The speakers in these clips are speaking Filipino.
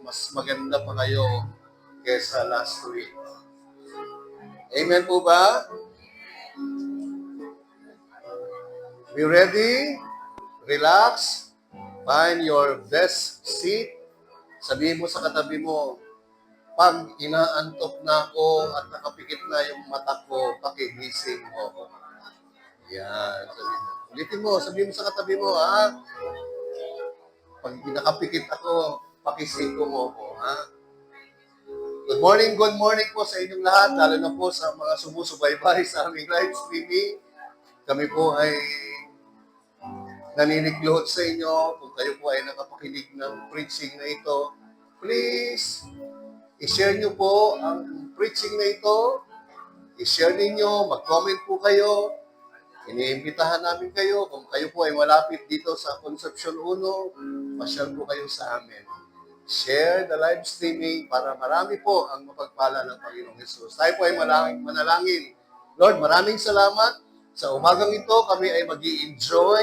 mas maganda pa kayo kesa last week. Amen po ba? Be ready, relax, find your best seat. Sabihin mo sa katabi mo, pag inaantok na ako at nakapikit na yung mata ko, pakigising mo ako. Yan. Sabihin mo sa katabi mo, ha? Pag nakapikit ako, pakisiko mo ako, ha? Good morning po sa inyong lahat, lalo na po sa mga sumusubaybay sa aming live streaming. Kami po ay naniniglot sa inyo. Kung kayo po ay nakapakinig ng preaching na ito, please, i-share nyo po ang preaching na ito. I-share ninyo, mag-comment po kayo. Iniimbitahan namin kayo. Kung kayo po ay malapit dito sa Concepcion 1, masyal po kayo sa amin. Share the live streaming para marami po ang mapagpala ng Panginoong Hesus. Tayo po ay manalangin. Lord, maraming salamat. Sa umagang ito, kami ay mag-i-enjoy,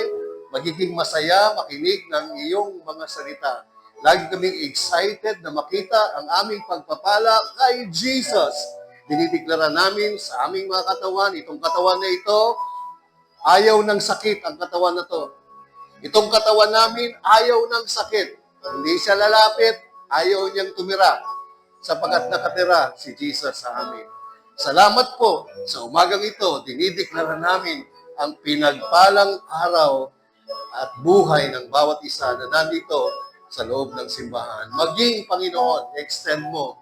magiging masaya, makinig ng iyong mga salita. Lagi kaming excited na makita ang aming pagpapala kay Jesus. Dinideklara namin sa aming mga katawan, itong katawan na ito, ayaw ng sakit ang katawan na to. Itong katawan namin, ayaw ng sakit. Hindi siya lalapit, ayaw niyang tumira. Sapagat nakatira si Jesus sa amin. Salamat po sa umagang ito, dinideklara namin ang pinagpalang araw at buhay ng bawat isa na nandito sa loob ng simbahan. Maging, Panginoon, extend mo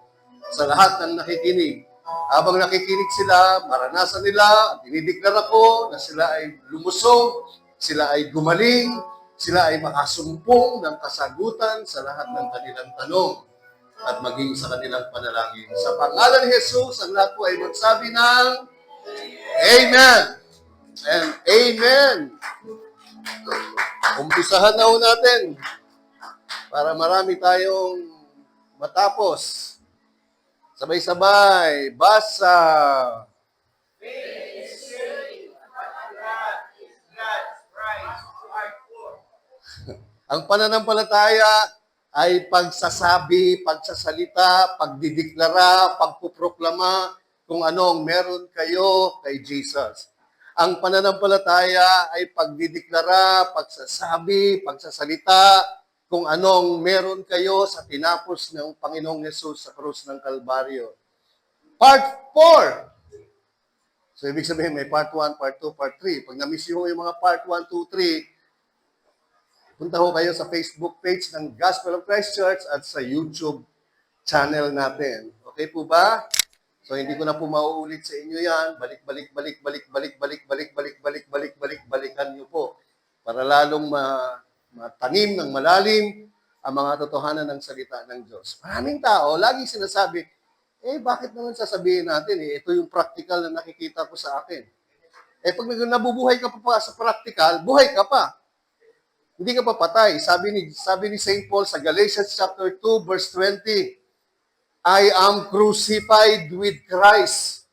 sa lahat ng nakikinig. Habang nakikinig sila, maranasan nila, dinideklara ko na sila ay lumusog, sila ay gumaling, sila ay makasumpong ng kasagutan sa lahat ng kanilang tanong at maging sa kanilang panalangin. Sa pangalan ni Jesus, ang lahat po ay magsabi ng Amen and Amen. Umpisahan na ho natin para marami tayong matapos. Sabay-sabay, basa. Ang pananampalataya ay pagsasabi, pagsasalita, pagdideklara, pagpuproklama kung anong meron kayo kay Jesus. Ang pananampalataya ay pagdideklara, pagsasabi, pagsasalita, kung anong meron kayo sa tinapos ng Panginoong Yesus sa krus ng Kalbaryo. Part 4. So, ibig sabihin, may part 1, part 2, part 3. Pag na-miss nyo yung mga part 1, 2, 3, punta ho kayo sa Facebook page ng Gospel of Christ Church at sa YouTube channel natin. Okay po ba? So, hindi ko na po mauulit sa inyo yan. Balikan nyo po. Para lalong matanim ng malalim ang mga totohanan ng salita ng Diyos. Maraming tao, lagi sinasabi, bakit naman sasabihin natin? Ito yung practical na nakikita ko sa akin. Pag nabubuhay ka pa sa practical, buhay ka pa. Hindi ka pa patay. Sabi ni St. Paul sa Galatians chapter 2, verse 20, I am crucified with Christ.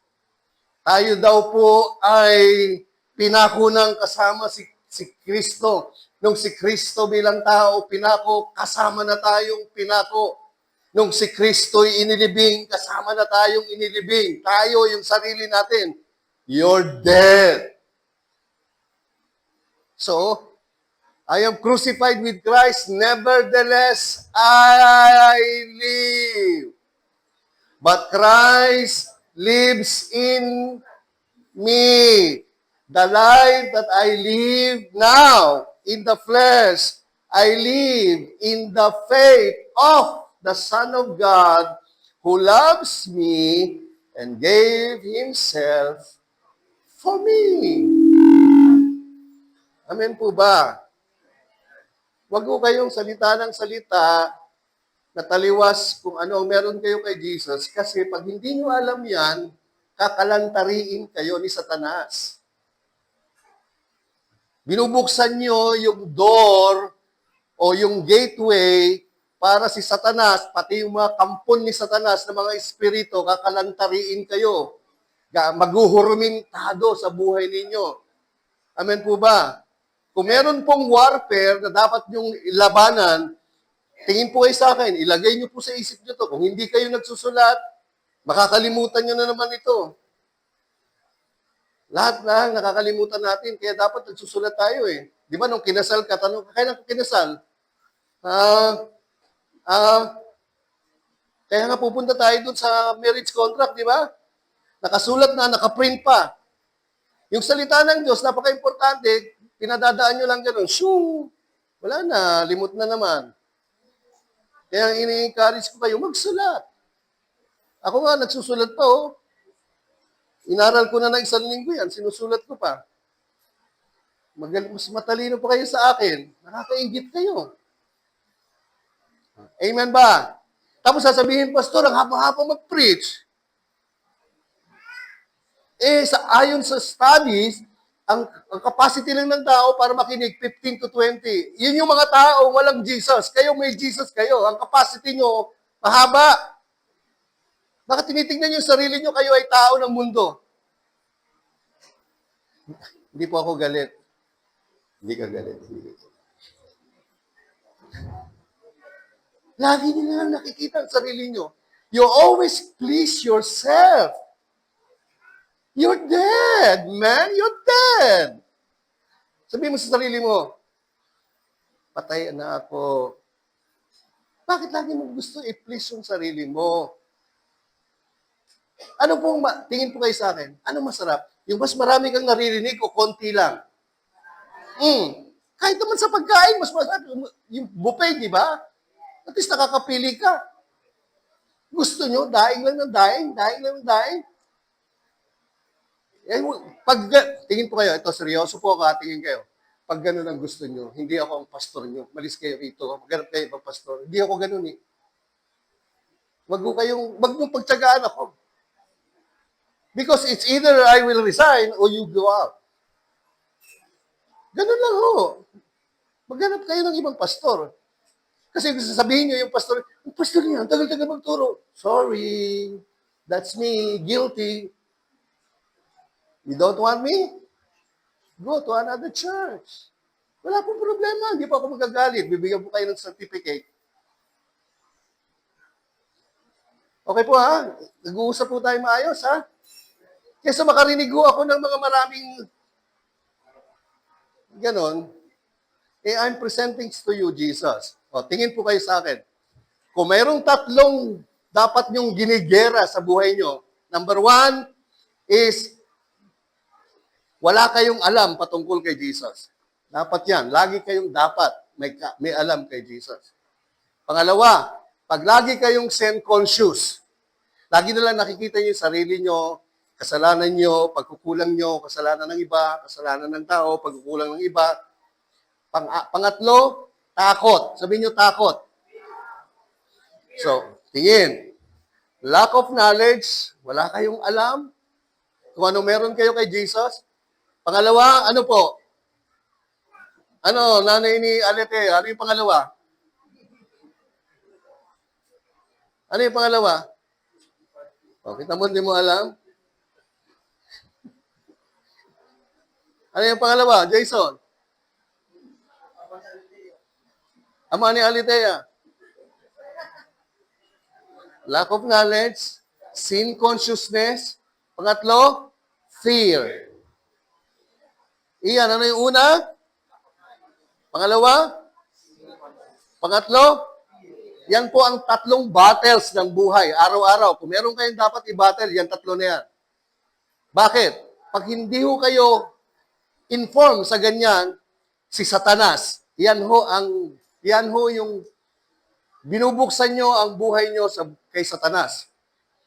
Tayo daw po ay pinako ng kasama si Kristo. Nung si Kristo bilang tao pinako, kasama na tayong pinako. Nung si Kristo'y inilibing, kasama na tayong inilibing. Tayo, yung sarili natin, you're dead. So, I am crucified with Christ, nevertheless I live. But Christ lives in me. The life that I live now in the flesh, I live in the faith of the Son of God who loves me and gave Himself for me. Amen po ba? Huwag ko kayong salita ng salita na taliwas kung ano ang meron kayo kay Jesus kasi pag hindi nyo alam yan, kakalantariin kayo ni Satanas. Binubuksan nyo yung door o yung gateway para si Satanas, pati yung mga kampon ni Satanas na mga espiritu, kakalantariin kayo. Maghuhurumintado sa buhay ninyo. Amen po ba? Kung meron pong warfare na dapat yung labanan, tingin po kayo sa akin, ilagay niyo po sa isip niyo to. Kung hindi kayo nagsusulat, makakalimutan niyo na naman ito. Lahat na nakakalimutan natin, kaya dapat nagsusulat tayo eh. Di ba nung kinasal ka, tanong ka, kailan ka kinasal? Ah, ah, kaya nga pupunta tayo dun sa marriage contract, di ba? Nakasulat na, nakaprint pa. Yung salita ng Diyos, napaka-importante, pinadadaan nyo lang gano'n, shoo! Wala na, limot na naman. Kaya ini-encourage ko kayo, magsulat. Ako nga, nagsusulat pa, oh. Inaral ko na ng isang linggo yan, sinusulat ko pa. Mas matalino pa kayo sa akin. Nakakaingit kayo. Amen ba? Tapos sasabihin, Pastor, ang hapa-hapa mag-preach. Ayon sa studies, ang capacity lang ng tao para makinig, 15 to 20. Yun yung mga tao, walang Jesus. Kayo may Jesus kayo. Ang capacity nyo, mahaba. Bakit tinitingnan nyo yung sarili nyo, kayo ay tao ng mundo? Hindi po ako galit. Hindi ka galit. Lagi nyo lang nakikita ang sarili nyo. You always please yourself. You're dead, man. You're dead. Sabihin mo sa sarili mo, patay na ako. Bakit lagi mo gusto i-please yung sarili mo? Ano pong, tingin po kayo sa akin, ano masarap? Yung mas marami kang naririnig o konti lang? Kahit naman sa pagkain, mas masarap. Yung buffet, di ba? At least nakakapili ka. Gusto nyo, daing lang ng daing lang ng daing. Tingin po kayo, ito, seryoso po ako, tingin kayo. Pag ganun ang gusto nyo, hindi ako ang pastor nyo. Malis kayo rito, maghanap kayo ibang pastor. Hindi ako ganun eh. Wag mong pagtsagaan ako. Because it's either I will resign or you go out. Ganun lang ho. Maghanap kayo ng ibang pastor. Kasi sasabihin nyo yung pastor niya, ang tagal-tagal magturo. Sorry, that's me, guilty. You don't want me? Go to another church. Wala pong problema, hindi pa ako magagalit. Bibigyan po kayo ng certificate. Okay po ha? Nag-uusap po tayo maayos ha? Kesa makarinig ko ako ng mga maraming ganon, I'm presenting to you, Jesus. O, tingin po kayo sa akin. Kung mayroong tatlong dapat nyong ginigera sa buhay nyo, number 1 is wala kayong alam patungkol kay Jesus. Dapat yan. Lagi kayong dapat may alam kay Jesus. Pangalawa, pag lagi kayong sin-conscious, lagi na lang nakikita nyo yung sarili nyo, kasalanan nyo, pagkukulang nyo, kasalanan ng iba, kasalanan ng tao, pagkukulang ng iba. Pangatlo, takot. Sabihin nyo takot. So, tingin. Lack of knowledge, wala kayong alam kung ano meron kayo kay Jesus. Pangalawa, ano po? Ano, nanay ni Alete, ano yung pangalawa? Ano yung pangalawa? O, kita mo, hindi mo alam? Ano yung pangalawa? Jason? Ama ni Alitea. Lack of knowledge, sin consciousness. Pangatlo, fear. Iyan, ano yung una? Pangalawa? Pangatlo? Yan po ang tatlong battles ng buhay, araw-araw. Kung meron kayong dapat i-battle, yan tatlo na yan. Bakit? Pag hindi ho kayo inform sa ganyan, si Satanas, yan ho yung binubuksan nyo ang buhay nyo kay Satanas.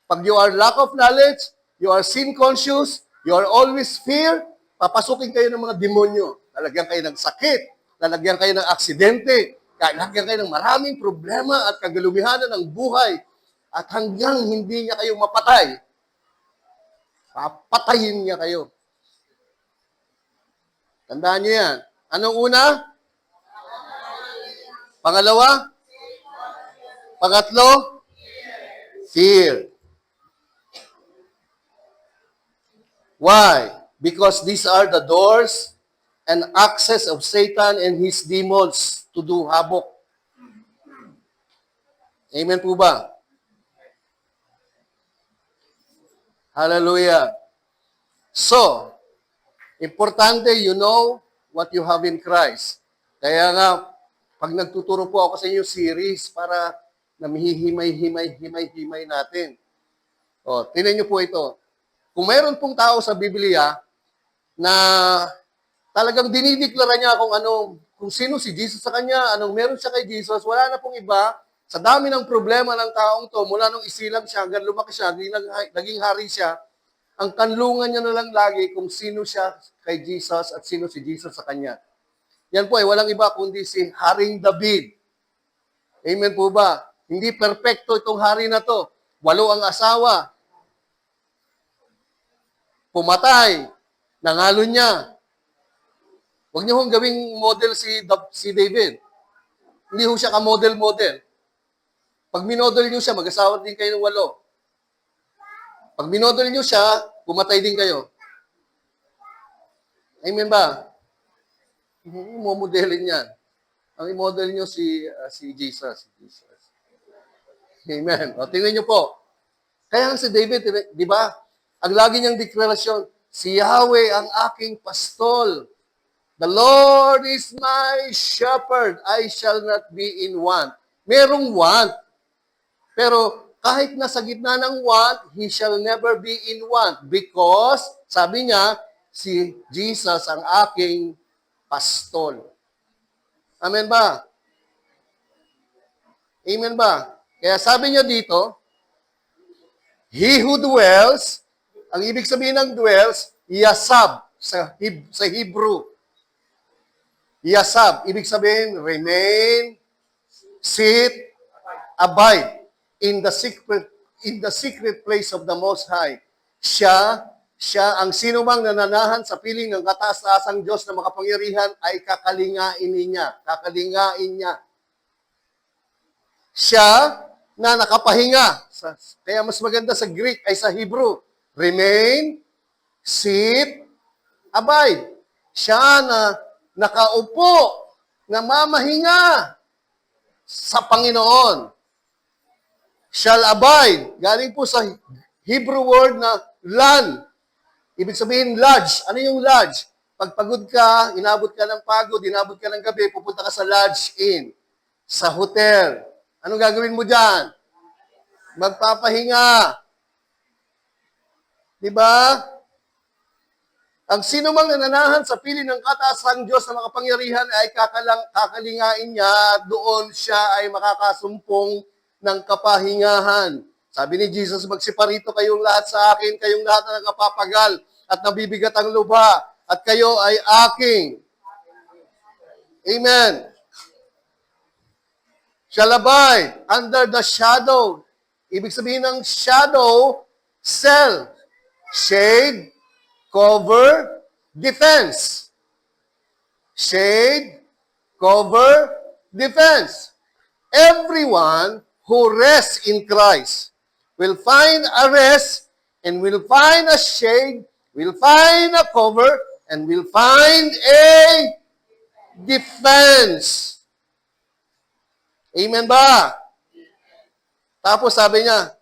Pag you are lack of knowledge, you are sin conscious, you are always fear, papasukin kayo ng mga demonyo. Lalagyan kayo ng sakit, lalagyan kayo ng aksidente, lalagyan kayo ng maraming problema at kagalumihanan ng buhay. At hanggang hindi niya kayo mapatay, papatayin niya kayo. Tandaan niyo yan. Anong una? Pangalawa? Pangatlo? Fear. Why? Because these are the doors and access of Satan and his demons to do havoc. Amen po ba? Hallelujah. So, importante you know what you have in Christ. Kaya nga, pag nagtuturo po ako sa inyo series para namihihimay-himay natin. O, tingnan niyo po ito. Kung mayroon pong tao sa Biblia na talagang dinideklara niya kung sino si Jesus sa kanya, anong meron siya kay Jesus, wala na pong iba. Sa dami ng problema ng taong to, mula nung isilang siya, hanggang lumaki siya, naging hari siya, ang kanlungan niya na lang lagi kung sino siya kay Jesus at sino si Jesus sa kanya. Yan po ay walang iba kundi si Haring David. Amen po ba? Hindi perpekto itong hari na to. 8 ang asawa. Pumatay. Nangalo niya. Huwag niyo hong gawing model si David. Hindi ho siya ka-model-model. Pag minodel niyo siya, mag-asawa din kayo ng 8. Pag minodel niyo siya, pumatay din kayo. Amen ba? Momodelin yan. Ang i-model niyo si Jesus. Amen. O, tingnan niyo po. Kaya si David, di ba? Ang lagi niyang deklarasyon, si Yahweh ang aking pastol. The Lord is my shepherd. I shall not be in want. Merong want. Pero kahit nasa gitna ng want, he shall never be in want. Because, sabi niya, si Jesus ang aking pastol. Amen ba? Amen ba? Kaya sabi niya dito, he who dwells, ang ibig sabihin ng dwells, yasab sa Hebrew. Yasab, ibig sabihin, remain, sit, abide in the secret place of the Most High. Siya ang sinumang nananahan sa piling ng kataas-taasang Diyos na makapangyarihan ay kakalingain niya. Siya na nakapahinga. Kaya mas maganda sa Greek ay sa Hebrew. Remain, sit, abide. Siya na nakaupo, namamahinga sa Panginoon. Shall abide. Galing po sa Hebrew word na lan. Ibig sabihin lodge. Ano yung lodge? Pag pagod ka, inabot ka ng pagod, inabot ka ng gabi, pupunta ka sa lodge inn, sa hotel. Anong gagawin mo dyan? Magpapahinga. Diba? Ang sino mang nananahan sa piling ng kataasang Diyos na makapangyarihan ay kakalingain niya at doon siya ay makakasumpong ng kapahingahan. Sabi ni Jesus, magsiparito kayong lahat sa akin, kayong lahat na nakapapagal at nabibigat ang lupa, at kayo ay aking. Amen. Shall abide under the shadow. Ibig sabihin ng shadow, cell, shade, cover, defense. Shade, cover, defense. Everyone who rests in Christ will find a rest and will find a shade, will find a cover, and will find a defense. Amen ba? Tapos sabi niya,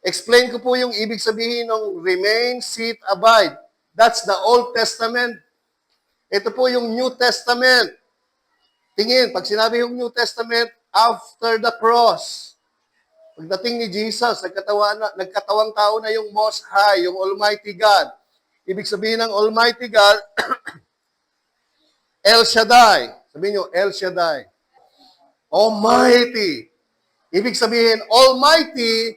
explain ko po yung ibig sabihin ng remain, sit, abide. That's the Old Testament. Ito po yung New Testament. Tingin, pag sinabi yung New Testament, after the cross. Pagdating ni Jesus, nagkatawang tao na yung Most High, yung Almighty God. Ibig sabihin ng Almighty God, El Shaddai. Sabihin nyo, El Shaddai. Almighty. Ibig sabihin, Almighty,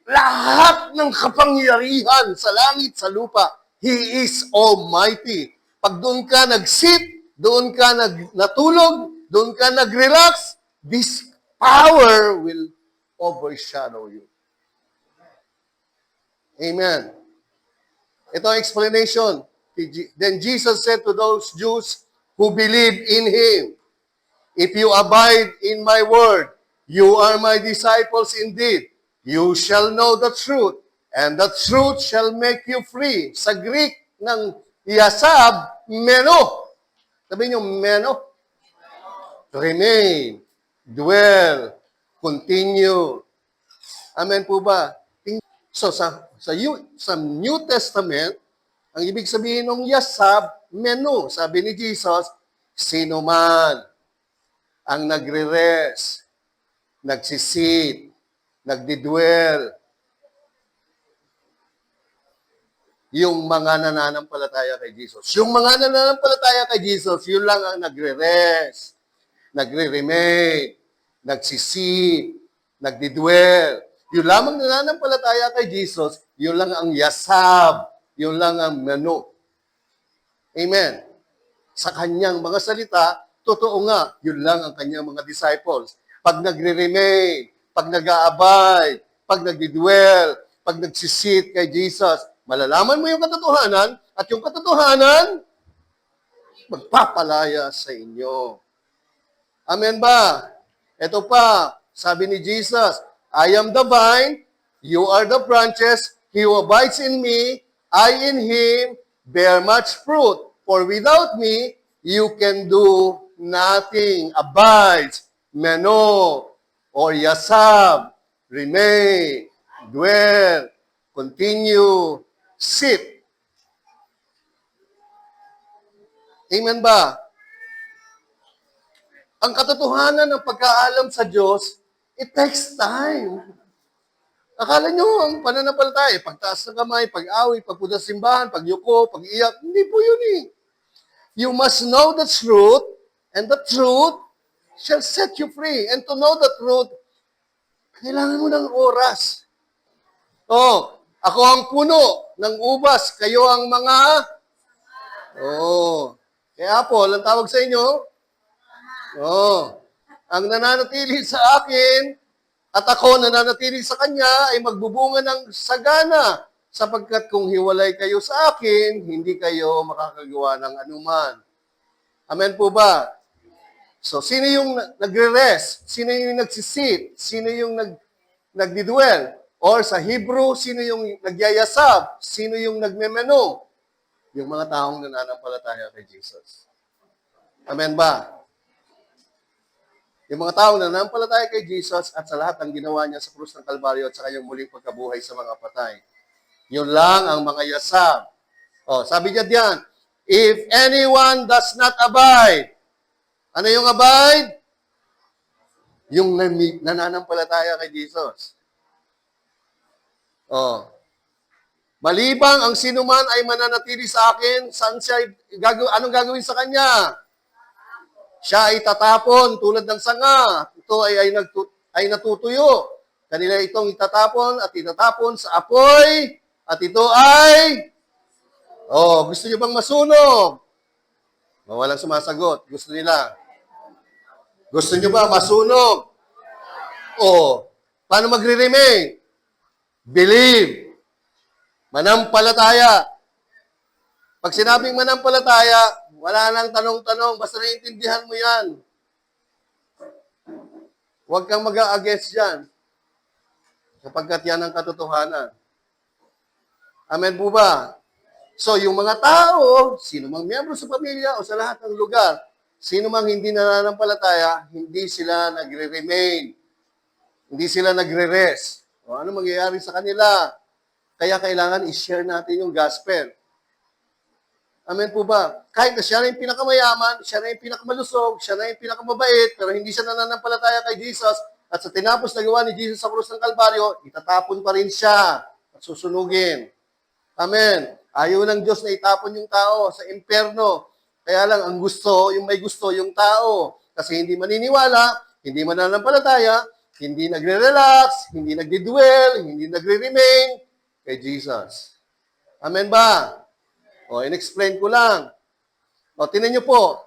lahat ng kapangyarihan sa langit, sa lupa, He is Almighty. Pag doon ka nag-sit, doon ka natulog, doon ka nag-relax, this power will overshadow you. Amen. Ito ang explanation. Then Jesus said to those Jews who believe in Him, if you abide in my word, you are my disciples indeed. You shall know the truth, and the truth shall make you free. Sa Greek ng yasab, meno. Sabihin nyo, meno. Remain, dwell, continue. Amen po ba? So sa New Testament, ang ibig sabihin ng yasab, menu. Sabi ni Jesus, sino man ang nagre-rest, nagsisit, nagdidwell, yung mga nananampalataya kay Jesus. Yung mga nananampalataya kay Jesus, yun lang ang nagre-rest, nagre-remain, nagsisit, nagdidwell. Yung lamang nananampalataya kay Jesus, yun lang ang yasab, yun lang ang menu. Amen. Sa kanyang mga salita, totoo nga, yun lang ang kanyang mga disciples. Pag nagre-remain, pag nag-aabide, pag nagdidwell, pag nagsisit kay Jesus, malalaman mo yung katotohanan at yung katotohanan, magpapalaya sa inyo. Amen ba? Ito pa, sabi ni Jesus, I am the vine, you are the branches, he who abides in me, I in him, bear much fruit. For without me, you can do nothing. Abides, meno, or yasab, remain, dwell, continue, sit. Amen ba? Ang katotohanan ng pagkaalam sa Diyos, it takes time. Akala nyo, ang pananampalataya, pagtaas ng kamay, pag-away, pagpunta sa simbahan, pagyuko, pag-iyak, hindi po yun eh. You must know the truth, and the truth shall set you free. And to know the truth, kailangan mo ng oras. Oh, ako ang puno ng ubas, kayo ang mga... Oh, kaya Apple, ang tawag sa inyo, ang nananatili sa akin at ako nananatili sa kanya ay magbubunga ng sagana sapagkat kung hiwalay kayo sa akin, hindi kayo makakagawa ng anuman. Amen po ba? So, sino yung nagre-rest? Sino yung nagsisit? Sino yung nagdidwell? Or sa Hebrew, sino yung nagyayasab? Sino yung nagmemeno? Yung mga taong nananampalataya kay Jesus. Amen ba? Yung mga taong nananampalataya kay Jesus at sa lahat ng ginawa niya sa krus ng Kalbaryo at sa kanyang muling pagkabuhay sa mga patay. Yun lang ang mga yasab. Oh, sabi niya diyan, if anyone does not abide, ano yung abide? Yung nananampalataya kay Jesus. Oh. Malibang ang sinuman ay mananatili sa akin, saan siya anong gagawin sa kanya? Siya ay tatapon tulad ng sanga. Ito ay natutuyo. Kanila itong itatapon at itatapon sa apoy. At ito ay... Oh, gusto niyo bang masunog? Walang sumasagot. Gusto nila. Gusto niyo ba masunog? Oh, paano magre-remain? Believe. Manampalataya. Pag sinabing manampalataya, wala nang tanong-tanong, basta naiintindihan mo yan. Huwag kang mag-a-against yan. Sapagkat yan ang katotohanan. Amen po ba? So, yung mga tao, sino mang miyembro sa pamilya o sa lahat ng lugar, sino mang hindi nananampalataya, hindi sila nagre-remain. Hindi sila nagre-rest. O ano mangyayari sa kanila? Kaya kailangan i-share natin yung gospel. Amen po ba? Kahit na siya na yung pinakamayaman, siya na yung pinakamalusog, siya na yung pinakamabait, pero hindi siya nananampalataya kay Jesus, at sa tinapos na gawa ni Jesus sa krus ng Kalbaryo, itatapon pa rin siya at susunugin. Amen. Ayaw ng Diyos na itapon yung tao sa impyerno. Kaya lang, ang gusto, yung may gusto, yung tao. Kasi hindi maniniwala, hindi mananampalataya, hindi nagre-relax, hindi nagdi-dwell, hindi nagre-remain kay Jesus. Amen ba? O, in-explain ko lang. O, tinan nyo po.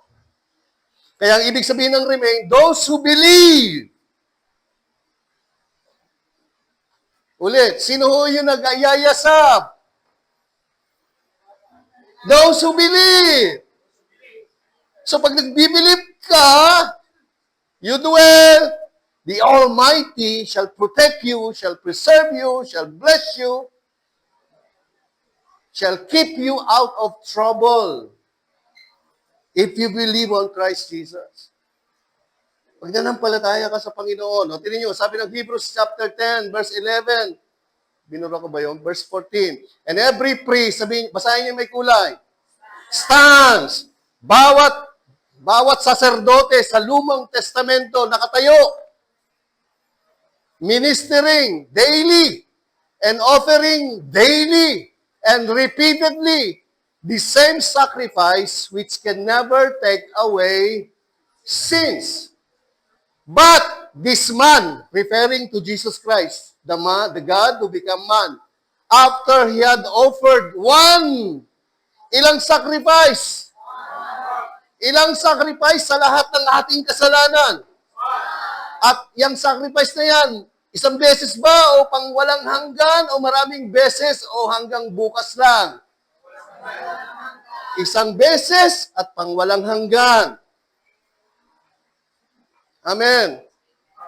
Kaya ang ibig sabihin ng remain, those who believe. Ulit, sino ho yung nag-ayayasab? Those who believe. So, pag nagbibilib ka, you dwell, the Almighty shall protect you, shall preserve you, shall bless you, shall keep you out of trouble. If you believe on Christ Jesus. Pag nanampalataya ka sa Panginoon, o tinin nyo, sabi ng Hebrews chapter 10, verse 11, binura ko ba yun? Verse 14. And every priest, sabihin, basahin niyo may kulay, stands, bawat saserdote sa Lumang Testamento nakatayo, ministering daily, and offering daily, and repeatedly, the same sacrifice which can never take away sins. But this man, referring to Jesus Christ, the God who became man, after he had offered ilang sacrifice? Ilang sacrifice sa lahat ng ating kasalanan? At yung sacrifice na yan, isang beses ba o pang walang hanggan o maraming beses o hanggang bukas lang? Isang beses at pang walang hanggan. Amen.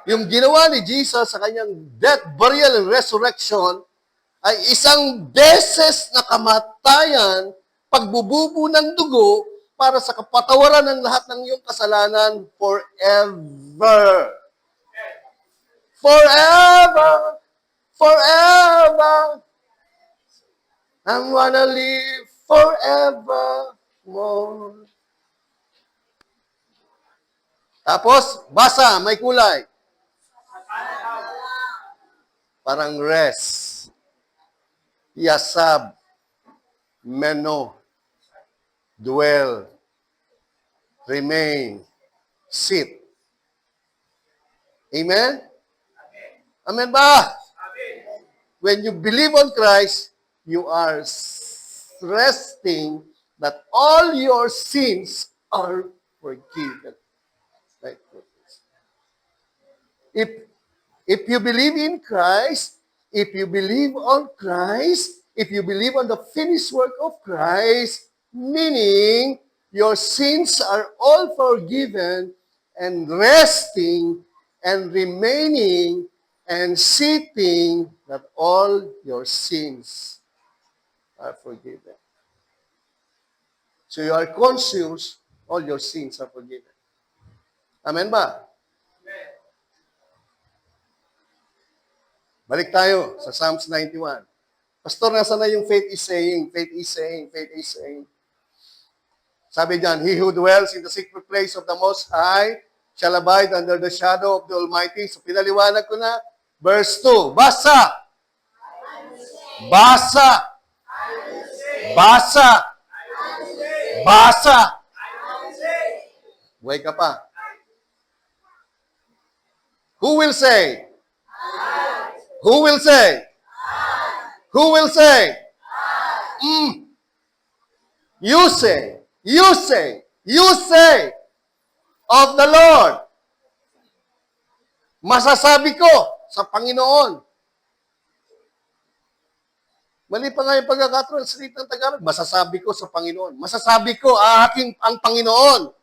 Yung ginawa ni Jesus sa kanyang death, burial, and resurrection ay isang beses na kamatayan, pagbububo ng dugo para sa kapatawaran ng lahat ng iyong kasalanan forever. Forever. Forever. I wanna live forevermore. Tapos, basa, may kulay. Parang rest. Yasab. Meno. Dwell. Remain. Sit. Amen? Amen ba? When you believe on Christ, you are resting that all your sins are forgiven. Like this. If you believe in Christ, if you believe on Christ, if you believe on the finished work of Christ, meaning your sins are all forgiven and resting and remaining and sitting that all your sins are forgiven. So you are conscious, all your sins are forgiven. Amen ba? Balik tayo sa Psalms 91. Pastor, nasa na yung faith is saying, faith is saying, faith is saying. Sabi diyan, he who dwells in the secret place of the Most High shall abide under the shadow of the Almighty. So pinaliwanag ko na, verse 2. Basa! Basa! Basa! Basa! Buhay ka pa. Who will say? Who will say? Who will say? You say. You say. You say of the Lord. Masasabi ko sa Panginoon. Mali pa nga yung pagkakatranslate ng Tagalog. Masasabi ko sa Panginoon. Masasabi ko ang Panginoon.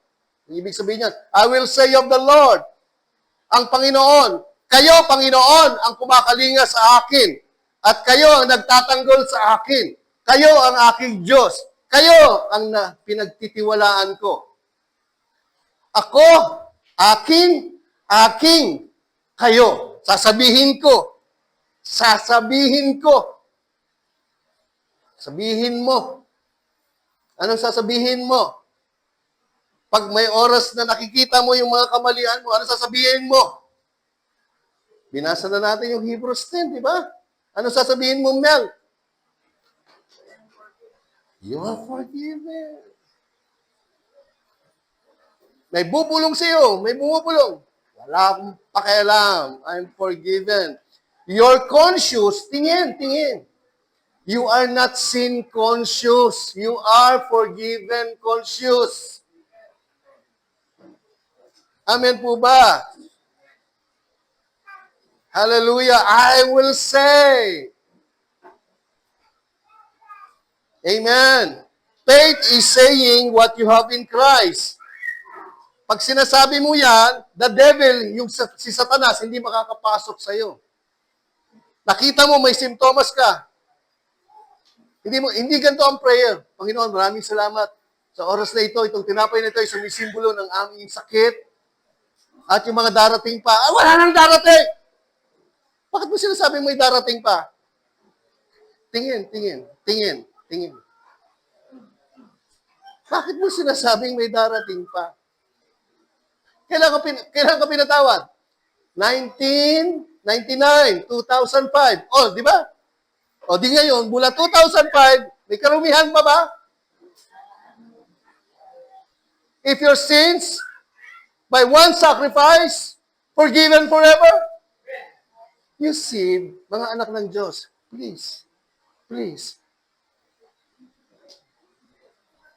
Ibig sabihin niyan, I will say of the Lord. Ang Panginoon, kayo, Panginoon, ang kumakalinga sa akin. At kayo ang nagtatanggol sa akin. Kayo ang aking Diyos. Kayo ang pinagtitiwalaan ko. Ako, aking, kayo. Sasabihin ko. Sasabihin ko. Sabihin mo. Anong sasabihin mo? Pag may oras na nakikita mo yung mga kamalian mo, ano sasabihin mo? Binasa na natin yung Hebrews 10, di ba? Ano sasabihin mo, Mel? You are forgiven. May bubulong sa'yo, may bumubulong. Wala akong pakialam. I'm forgiven. You're conscious. Tingin. You are not sin conscious. You are forgiven conscious. Amen po ba? Hallelujah. I will say. Amen. Faith is saying what you have in Christ. Pag sinasabi mo yan, the devil, si Satanas, hindi makakapasok sa'yo. Nakita mo, may simptomas ka. Hindi ganito ang prayer. Panginoon, maraming salamat Sa oras na ito, itong tinapay na ito ay sumisimbolo ng aming sakit at yung mga darating pa. Ah, wala nang darating! Bakit mo sinasabing may darating pa? Tingin, tingin, tingin, tingin. Bakit mo sinasabing may darating pa? Kailan ka pinatawad? 1999, 2005. Oh, di ba? O di ngayon, mula 2005, may karumihan pa ba? If your sins, by one sacrifice, forgiven forever? You see, mga anak ng Diyos, please, please.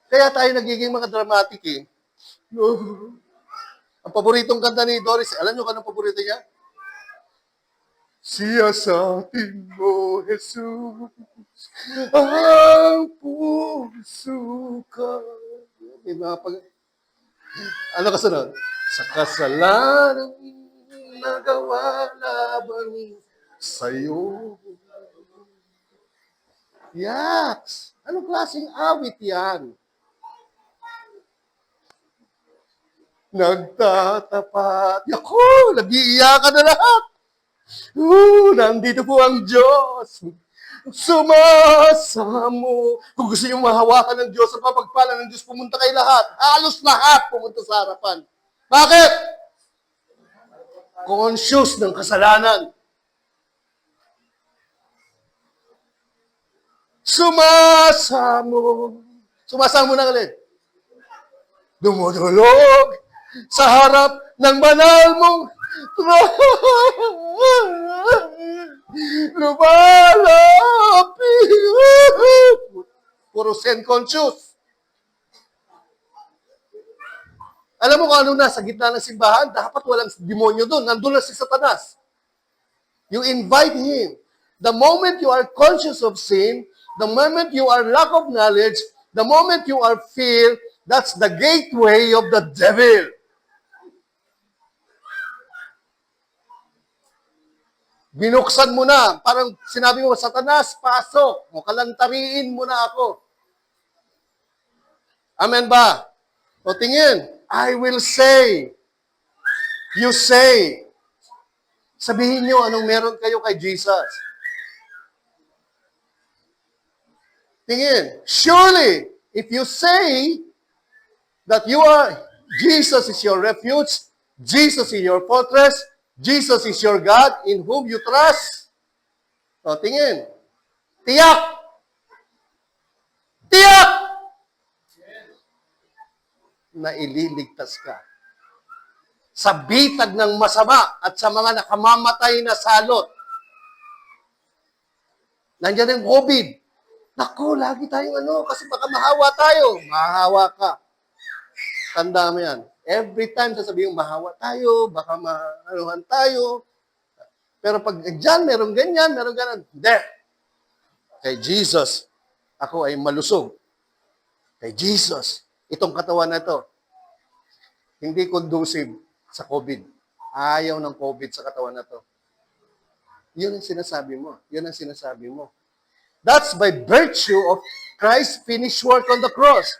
Kaya tayo nagiging mga dramatic eh. Ang paboritong kanta ni Doris, alam nyo kung anong paborito niya? Siya sa atin mo, Jesus, ang puso ka. May mga ano kasunod? Sa kasalanan nagawa laban sa'yo. Yaks! Anong klaseng awit yan? Nagtatapat. Yako! Nag-iiyakan na lahat. Nandito po ang Diyos. Sumasamo. Kung gusto niyo mahawakan ng Diyos, ang papagpala ng Diyos, pumunta kay lahat. Halos lahat pumunta sa harapan. Bakit? Conscious ng kasalanan. Sumasamo. Sumasamo na ulit. Dumudulog sa harap ng banal mong lumalapit. Puro sin conscious. Alam mo kung ano nasa gitna ng simbahan? Dapat walang demonyo doon. Nandun na si Satanas. You invite him. The moment you are conscious of sin, the moment you are lack of knowledge, the moment you are fear, that's the gateway of the devil. Binuksan mo na. Parang sinabi mo, Satanas, pasok. Kalantariin mo na ako. Amen ba? O tingin, I will say. You say. Sabihin nyo anong meron kayo kay Jesus. Tingin, surely, if you say that you are, Jesus is your refuge, Jesus is your fortress, Jesus is your God in whom you trust. O, tingin. Tiyak! Tiyak! Na ililigtas ka. Sa bitag ng masama at sa mga nakamamatay na salot. Nandiyan ang COVID. Naku, lagi tayong kasi baka mahawa tayo. Mahawa ka. Tanda mo yan. Every time sasabihin mahawa tayo, baka maanuhan tayo. Pero pag dyan, meron ganyan, meron ganan. Hindi. Kay Jesus, ako ay malusog. Kay Jesus, itong katawan na ito, hindi conducive sa COVID. Ayaw ng COVID sa katawan na ito. Yun ang sinasabi mo. Yun ang sinasabi mo. That's by virtue of Christ's finished work on the cross.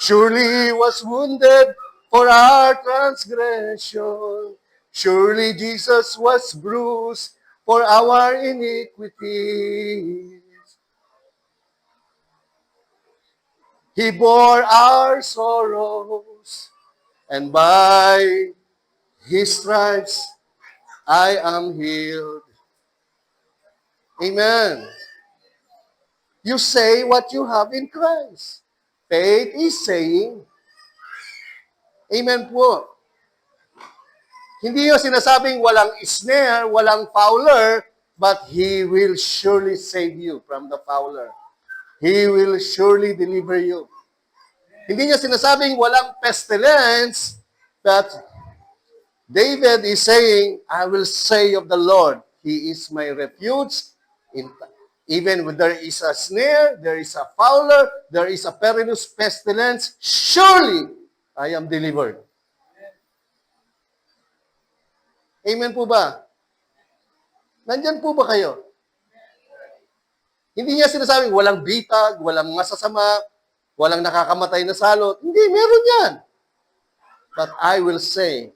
Surely He was wounded for our transgression. Surely Jesus was bruised for our iniquities. He bore our sorrows, and by His stripes I am healed. Amen. You say what you have in Christ. Faith is saying, amen po. Hindi yung sinasabing walang snare, walang fowler, but He will surely save you from the fowler. He will surely deliver you. Hindi niya sinasabing walang pestilence, but David is saying, I will say of the Lord, He is my refuge. Even when there is a snare, there is a fowler, there is a perilous pestilence, surely I am delivered. Amen po ba? Nandyan po ba kayo? Hindi niya sinasabing walang bitag, walang masasama, Walang nakakamatay na salot. Hindi, meron yan. But I will say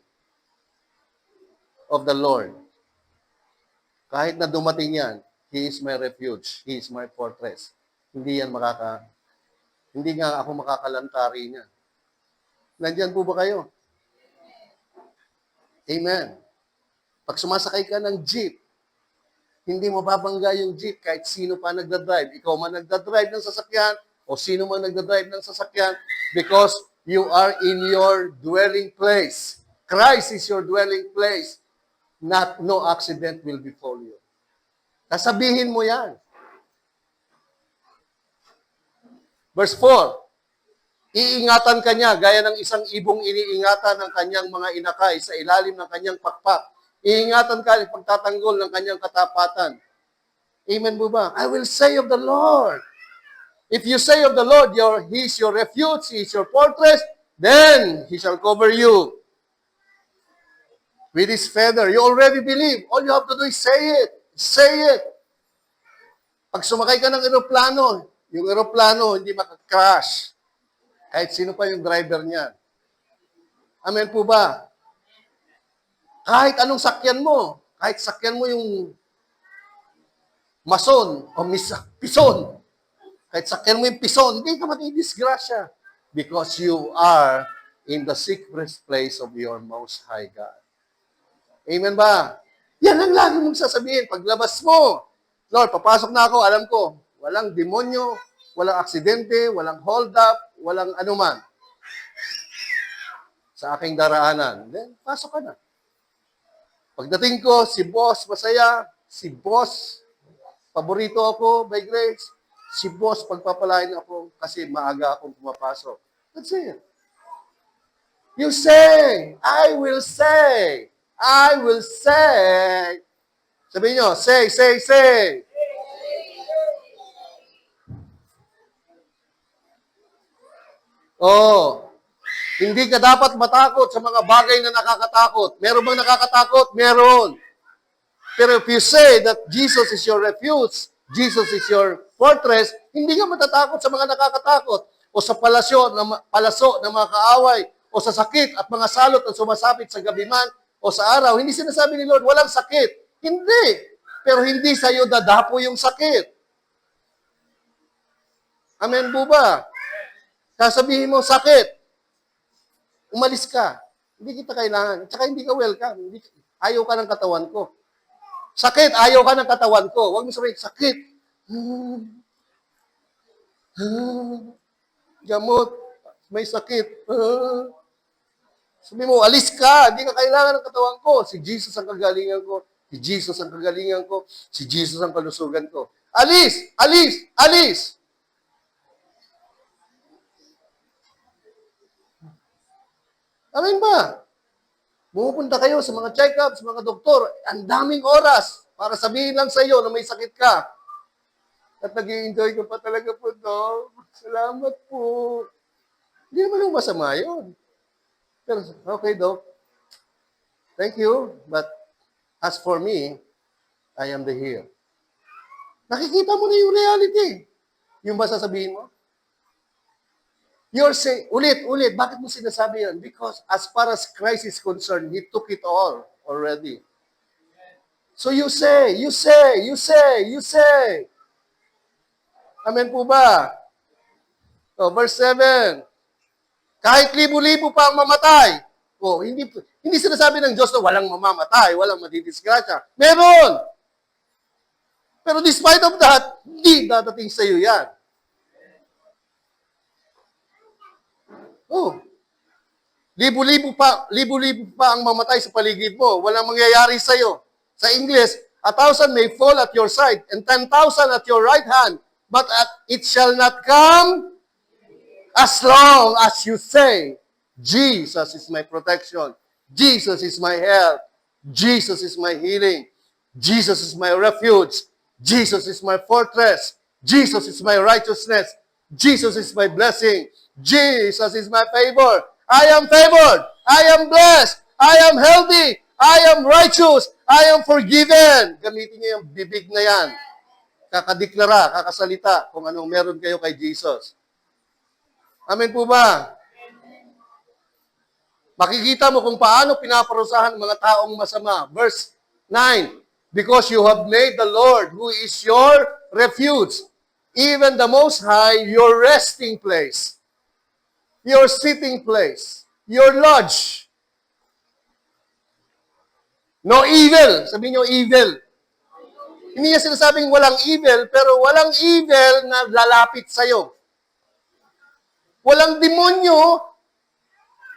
of the Lord, kahit na dumating yan, He is my refuge. He is my fortress. Hindi nga ako makakalantari niya. Nandiyan po ba kayo? Amen. Pag sumasakay ka ng jeep, hindi mo babangga yung jeep kahit sino pa nagdadrive. Ikaw man nagdadrive ng sasakyan o sino man nagdadrive ng sasakyan because you are in your dwelling place. Christ is your dwelling place. No accident will befall you. Sasabihin mo yan. Verse 4, iingatan ka niya gaya ng isang ibong iniingatan ng kanyang mga inakay sa ilalim ng kanyang pakpak. Iingatan ka at pagtatanggol ng kanyang katapatan. Amen po ba? I will say of the Lord. If you say of the Lord, He is your refuge, He is your fortress, then He shall cover you with His feather. You already believe. All you have to do is say it. Say it. Pag sumakay ka ng eroplano, yung eroplano hindi makakrash. Kahit sino pa yung driver niya. Amen po ba? Kahit anong sakyan mo, kahit sakyan mo yung mason o pison, kahit sakyan mo yung pison, hindi ka matidisgrasya because you are in the secret place of your Most High God. Amen ba? Yan ang lagi mong sasabihin. Paglabas mo, Lord, papasok na ako, alam ko, walang demonyo, walang aksidente, walang hold up, walang anuman sa aking daraanan. Then, pasok ka na. Pagdating ko, si boss masaya, si boss, paborito ako by grace, si boss pagpapalain ako kasi maaga akong pumapasok. That's it. You say, I will say, I will say. Sabihin nyo, say, say, say. Oh, hindi ka dapat matakot sa mga bagay na nakakatakot. Meron bang nakakatakot? Meron. Pero if you say that Jesus is your refuge, Jesus is your fortress, hindi ka matatakot sa mga nakakatakot o sa palaso ng mga kaaway o sa sakit at mga salot na sumasapit sa gabi man o sa araw. Hindi sinasabi ni Lord, walang sakit. Hindi. Pero hindi sa iyo dadapo yung sakit. Amen po ba? Sasabihin mo, sakit. Umalis ka. Hindi kita kailangan. Tsaka hindi ka welcome. Ayaw ka ng katawan ko. Sakit, ayaw ka ng katawan ko. Huwag mo sabihin, sakit. Gamot. May sakit. Sabi mo, alis ka. Hindi ka kailangan ng katawan ko. Si Jesus ang kagalingan ko. Si Jesus ang kagalingan ko. Si Jesus ang kalusugan ko. Alis! Alis! Alis! Amen ba? Pumupunta kayo sa mga check-up, sa mga doktor, ang daming oras para sabihin lang sa iyo na may sakit ka. At nag-i-enjoy ka pa talaga po, Dok. Salamat po. Hindi naman yung masama yun. Pero, okay, Dok. Thank you. But as for me, I am the here. Nakikita mo na yung reality. Yung ba sasabihin mo? You're saying, ulit, bakit mo sinasabi yan? Because as far as Christ is concerned, He took it all already. So you say. Amen po ba? So, verse 7. Kahit libo-libo pa ang mamatay. Oh, hindi sinasabi ng Diyos na walang mamamatay, walang madidisgrasya. Meron! Pero despite of that, hindi dadating sa iyo yan. Oh. Libo-libo pa ang mamatay sa paligid mo. Walang mangyayari sa iyo. Sa English, 1,000 may fall at your side and 10,000 at your right hand, but it shall not come as long as you say, Jesus is my protection. Jesus is my help. Jesus is my healing. Jesus is my refuge. Jesus is my fortress. Jesus is my righteousness. Jesus is my blessing. Jesus is my favor. I am favored. I am blessed. I am healthy. I am righteous. I am forgiven. Gamitin niyo yung bibig na yan. Kakadeklara, kakasalita kung anong meron kayo kay Jesus. Amen po ba? Makikita mo kung paano pinaparusahan ng mga taong masama. Verse 9, because you have made the Lord, who is your refuge, even the Most High, your resting place, your sitting place, your lodge. No evil. Sabihin nyo, evil. Hindi niya sinasabing walang evil, pero walang evil na lalapit sa'yo. Walang demonyo,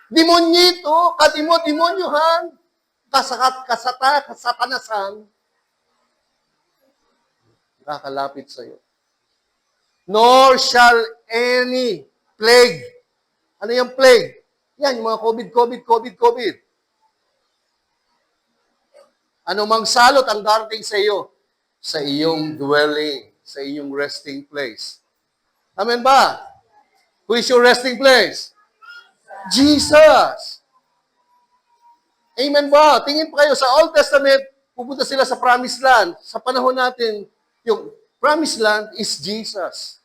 demonyito, demonyohan, kasatanasan, kakalapit sa'yo. Nor shall any plague. Ano yung plague? Yan, yung mga COVID. Ano mang salot ang darating sa iyo, sa iyong dwelling, sa iyong resting place. Amen ba? Who is your resting place? Jesus. Amen ba? Tingin pa kayo sa Old Testament, pupunta sila sa Promised Land. Sa panahon natin, yung Promised Land is Jesus.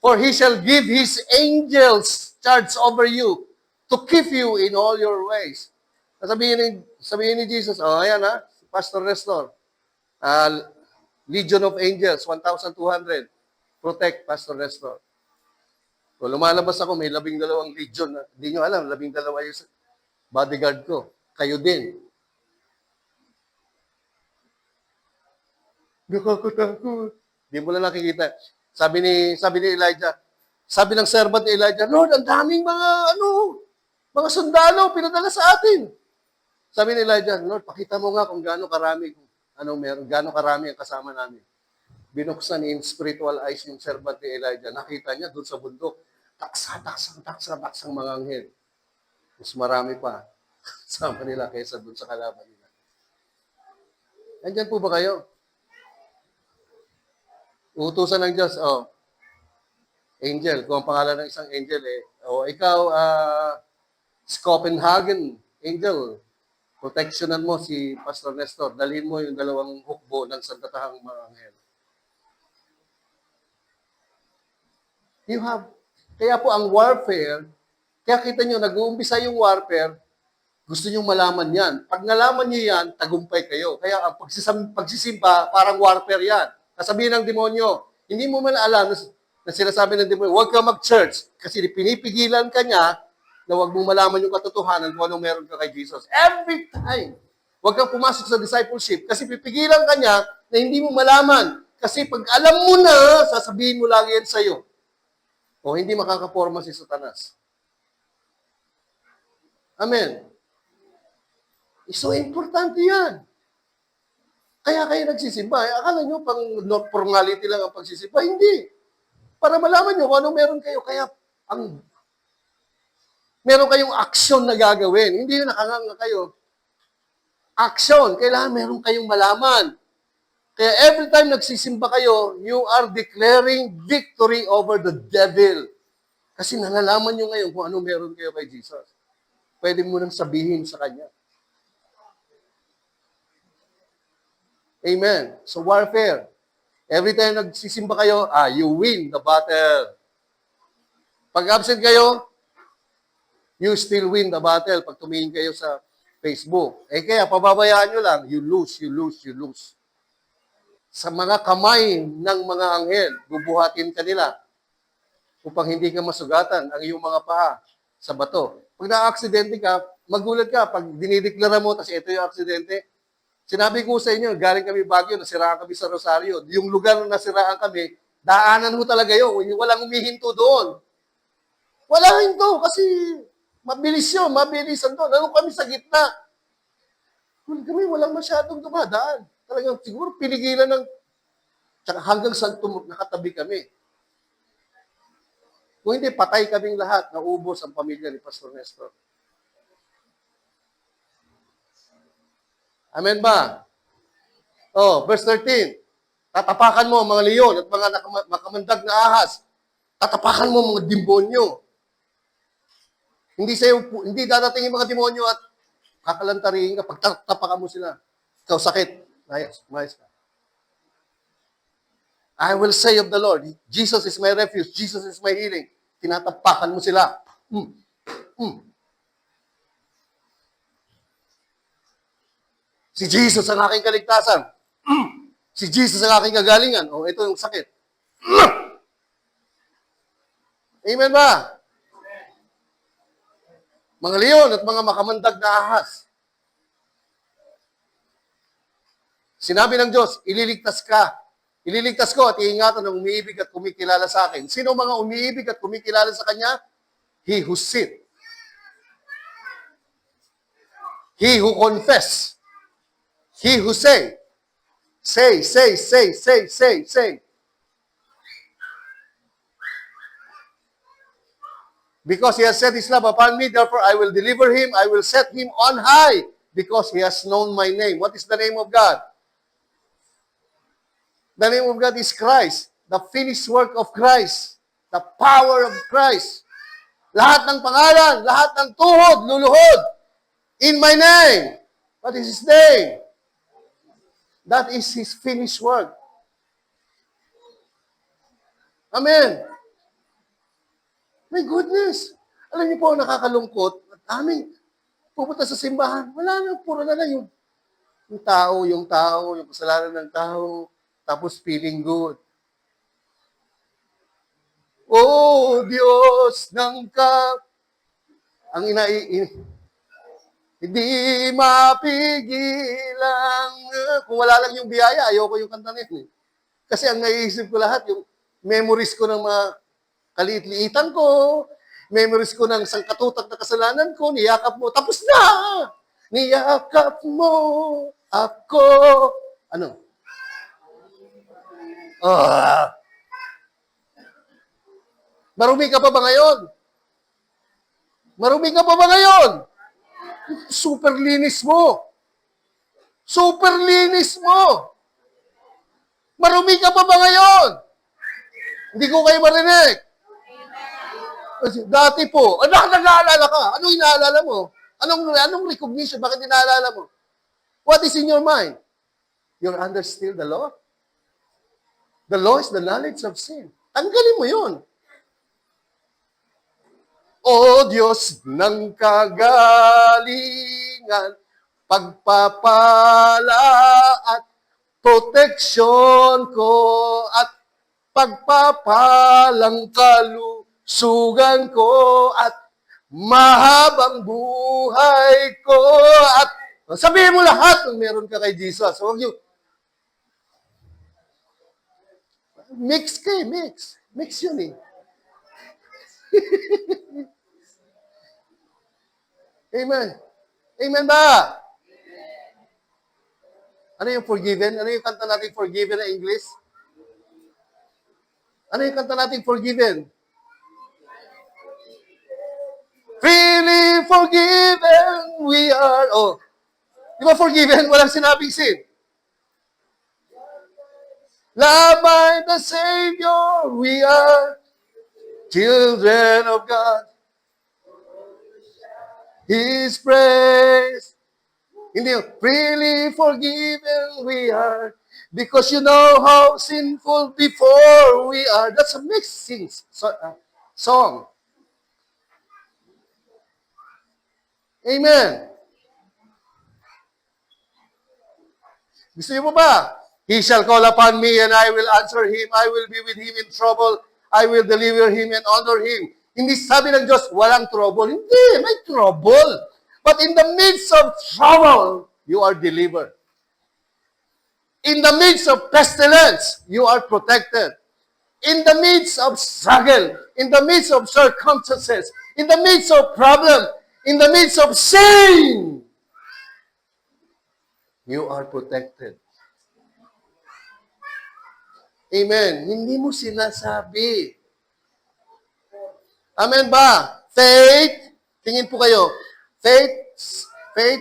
For He shall give His angels charge over you to keep you in all your ways. Sabihin ni Jesus, ayan Pastor Nestor, Legion of Angels, 1,200. Protect, Pastor Nestor. So, lumalabas ako, may 12 legion. Hindi nyo alam, 12 yung bodyguard ko. Kayo din. Nakakatakot. Hindi mo na nakikita. Sabi ni Elijah, sabi ng servant ni Elijah, Lord, ang daming mga sundalo pinadala sa atin. Sabi ni Elijah, Lord, pakita mo nga kung gaano karami, gaano karami ang kasama namin. Binuksan in spiritual eyes yung servant ni Elijah. Nakita niya doon sa bundok, taksang mga anghel. Mas marami pa kasama nila kaysa doon sa kalaban nila. Nandyan po ba kayo? Utusan ng Diyos, angel, kung ang pangalan ng isang angel ikaw, Copenhagen angel, protectionan mo si Pastor Nestor, dalhin mo yung 2 hukbo ng sandatahang mga anghel. Kaya po ang warfare, kaya kita nyo, nag-uumpisa yung warfare, gusto nyo malaman yan. Pag nalaman nyo yan, tagumpay kayo. Kaya ang pagsisimba, parang warfare yan. Kasabihin ng demonyo, hindi mo man alam na sinasabi ng demonyo, huwag ka mag-church kasi pinipigilan ka niya na huwag mong malaman yung katotohanan kung anong meron ka kay Jesus. Every time. Huwag kang pumasok sa discipleship kasi pipigilan ka niya na hindi mo malaman. Kasi pag alam mo na, sasabihin mo lagi yan sa'yo. O hindi makakaporma si Satanas. Amen. So, importante yan. Kaya kayo nagsisimba. Akala nyo pang formality lang ang pagsisimba. Hindi. Para malaman nyo kung ano meron kayo. Kaya meron kayong action na gagawin. Hindi yung nakanganga kayo. Action. Kailangan meron kayong malaman. Kaya every time nagsisimba kayo, you are declaring victory over the devil. Kasi nalalaman nyo ngayon kung ano meron kayo kay Jesus. Pwede mo nang sabihin sa Kanya. Amen. So warfare. Every time nagsisimba kayo, you win the battle. Pag absent kayo, you still win the battle. Pag tumingin kayo sa Facebook. Kaya pababayaan nyo lang, you lose. Sa mga kamay ng mga anghel, bubuhatin ka nila upang hindi ka masugatan ang iyong mga paa sa bato. Pag na-aksidente ka, magulat ka. Pag dinideklara mo, tapos ito yung aksidente, sinabi ko sa inyo, galing kami Baguio, nasiraan kami sa Rosario. Yung lugar na nasiraan kami, daanan ho talaga yun. Walang humihinto doon. Wala hinto kasi mabilisan doon. Ano kami sa gitna? Kami walang masyadong dumadaan. Talagang siguro pinigilan ng tsaka hanggang sa nakatabi kami. Kung hindi, patay kaming lahat. Naubos ang pamilya ni Pastor Nestor. Amen ba? Verse 13. Tatapakan mo ang mga leon at mga makamandag na ahas. Tatapakan mo ang mga demonyo. Hindi dadating yung mga demonyo at kakalantarihin ka. Pag tatapakan mo sila, ikaw sakit. Mayas ka. I will say of the Lord, Jesus is my refuge, Jesus is my healing. Tinatapakan mo sila. Mm, mm. Si Jesus ang aking kaligtasan. Si Jesus ang aking kagalingan. O, ito yung sakit. Amen ba? Mga leon at mga makamandag na ahas. Sinabi ng Diyos, ililigtas ka. Ililigtas ko at iingatan ng umiibig at kumikilala sa akin. Sino mga umiibig at kumikilala sa Kanya? He who sin. He who confess. He who say. Say. Because he has set his love upon me, therefore I will deliver him, I will set him on high, because he has known my name. What is the name of God? The name of God is Christ, the finished work of Christ, the power of Christ. Lahat ng pangalan, lahat ng tuhod, luluhod, in my name. What is his name? That is his finished work. Amen. My goodness. Alam niyo po, nakakalungkot. At aming pupunta sa simbahan, wala na, puro na lang yung tao, yung kasalanan ng tao, tapos feeling good. Oh, Diyos ng ang hindi mapigilan. Kung wala lang yung biyaya, ayoko yung kanta na yun. Kasi ang naiisip ko lahat, yung memories ko ng mga kaliit-liitan ko, memories ko ng sangkatutak na kasalanan ko, niyakap mo, tapos na! Niyakap mo ako. Ano? Marumi ka pa ba ngayon? Marumi ka pa ba ngayon? Super linis mo. Super linis mo. Marumi ka pa ba ngayon? Hindi ko kayo marinig. Dati po, nag-aalala ka. Anong inaalala mo? Anong recognition? Bakit inaalala mo? What is in your mind? You're under still the law? The law is the knowledge of sin. Tanggalin mo yun. O Diyos ng kagalingan, pagpapala at proteksyon ko at pagpapalang kalusugan ko at mahabang buhay ko at sabihin mo lahat kung meron ka kay Jesus. Huwag yung mix ka mix. Mix yun eh. Amen. Amen ba? Ano yung forgiven? Ano yung kanta natin forgiven na English? Ano yung kanta natin forgiven? Freely forgiven we are. Oh. Di ba forgiven? Walang sinabing sin. Loved by the Savior, we are children of God. His praise. Hindi, freely forgiven we are because you know how sinful before we are. That's a mixing song. Amen. Gusto niyo po ba? He shall call upon me and I will answer him. I will be with him in trouble. I will deliver him and honor him. Hindi sabi ng Diyos, walang trouble. Hindi, may trouble. But in the midst of trouble, you are delivered. In the midst of pestilence, you are protected. In the midst of struggle, in the midst of circumstances, in the midst of problem, in the midst of sin, you are protected. Amen. Hindi mo sinasabi. Amen ba? Faith, tingin po kayo, faith